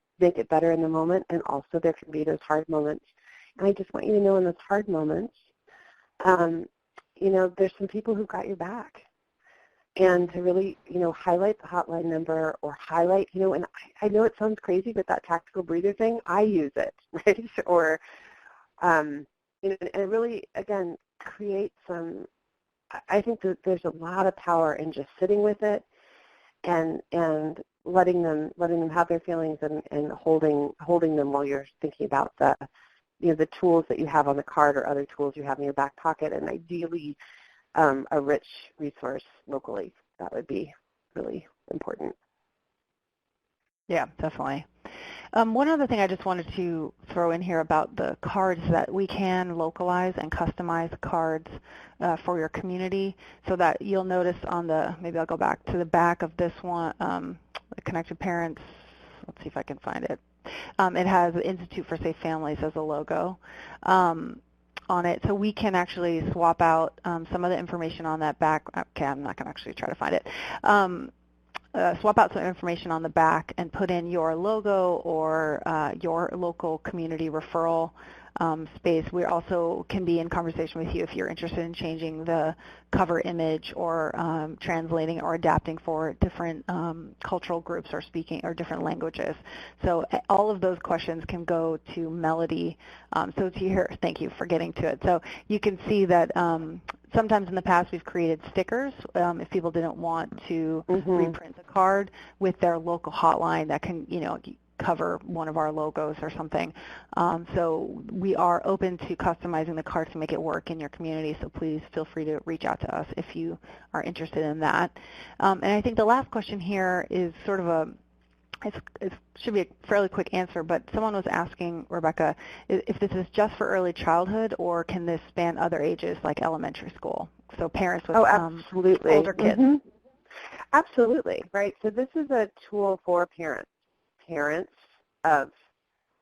better in the moment, and also there can be those hard moments. And I just want you to know, in those hard moments, you know, there's some people who've got your back, and to really, you know, highlight the hotline number, or highlight, you know, and I know it sounds crazy, but that tactical breather thing, I use it, right? Or, you know, and really, again, create some. I think that there's a lot of power in just sitting with it, and letting them have their feelings, and holding them while you're thinking about the tools that you have on the card, or other tools you have in your back pocket, and ideally a rich resource locally. That would be really important. Yeah, definitely. One other thing I just wanted to throw in here about the cards, that we can localize and customize cards for your community, so that you'll notice on maybe I'll go back to the back of this one, the Connected Parents, let's see if I can find it. It has the Institute for Safe Families as a logo on it, so we can actually swap out some of the information on that back. Okay, I'm not going to actually try to find it. Swap out some information on the back and put in your logo, or your local community referral space. We also can be in conversation with you if you're interested in changing the cover image or translating or adapting for different cultural groups or speaking or different languages. So all of those questions can go to Melody. So to here, thank you for getting to it. So you can see that sometimes in the past we've created stickers if people didn't want to reprint the card with their local hotline that can, cover one of our logos or something. So we are open to customizing the cards to make it work in your community, so please feel free to reach out to us if you are interested in that. And I think the last question here is sort of it should be a fairly quick answer, but someone was asking, Rebecca, if this is just for early childhood or can this span other ages like elementary school? So parents with absolutely. older kids. Absolutely, right. So this is a tool for parents of,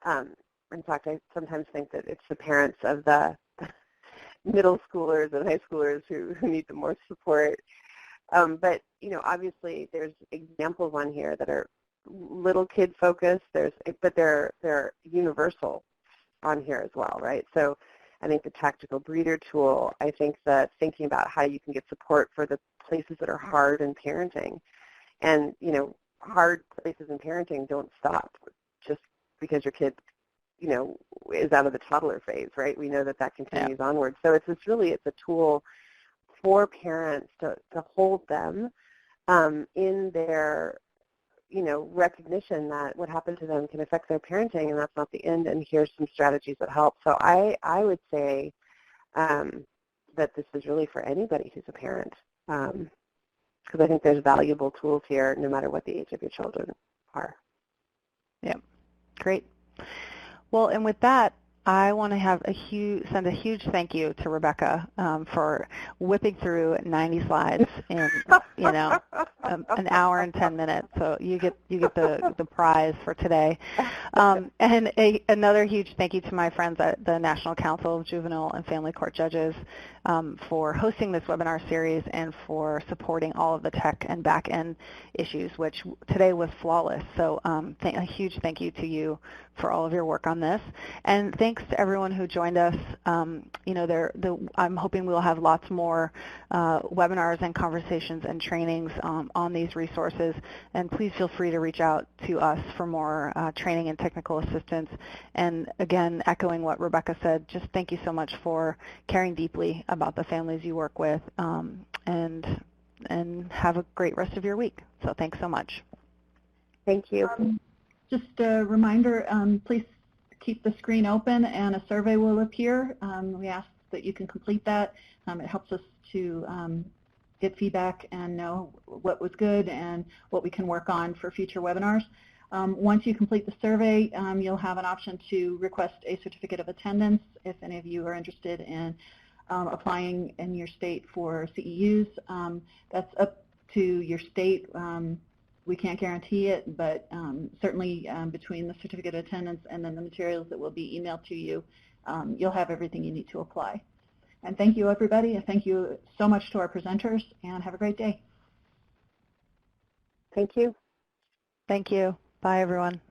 in fact, I sometimes think that it's the parents of the middle schoolers and high schoolers who need the more support. But, obviously there's examples on here that are little kid focused, but they're universal on here as well, right? So I think the tactical breeder tool, I think that thinking about how you can get support for the places that are hard in parenting. And, hard places in parenting don't stop just because your kid, is out of the toddler phase, right? We know that continues onward. So it's a tool for parents to hold them in their, recognition that what happened to them can affect their parenting, and that's not the end, and here's some strategies that help. So I would say that this is really for anybody who's a parent. Because I think there's valuable tools here no matter what the age of your children are. Yeah, great. Well, and with that, I want to send a huge thank you to Rebecca for whipping through 90 slides in an hour and 10 minutes. So you get the prize for today. And another huge thank you to my friends at the National Council of Juvenile and Family Court Judges for hosting this webinar series and for supporting all of the tech and back-end issues, which today was flawless. So a huge thank you to you for all of your work on this. And thanks to everyone who joined us. I'm hoping we'll have lots more webinars and conversations and trainings on these resources. And please feel free to reach out to us for more training and technical assistance. And again, echoing what Rebecca said, just thank you so much for caring deeply about the families you work with, and have a great rest of your week. So thanks so much. Thank you. Just a reminder, please keep the screen open and a survey will appear. We ask that you can complete that. It helps us to get feedback and know what was good and what we can work on for future webinars. Once you complete the survey, you'll have an option to request a certificate of attendance if any of you are interested in applying in your state for CEUs. That's up to your state. We can't guarantee it, but certainly between the certificate of attendance and then the materials that will be emailed to you, you'll have everything you need to apply. And thank you, everybody, and thank you so much to our presenters, and have a great day. Thank you. Thank you. Bye, everyone.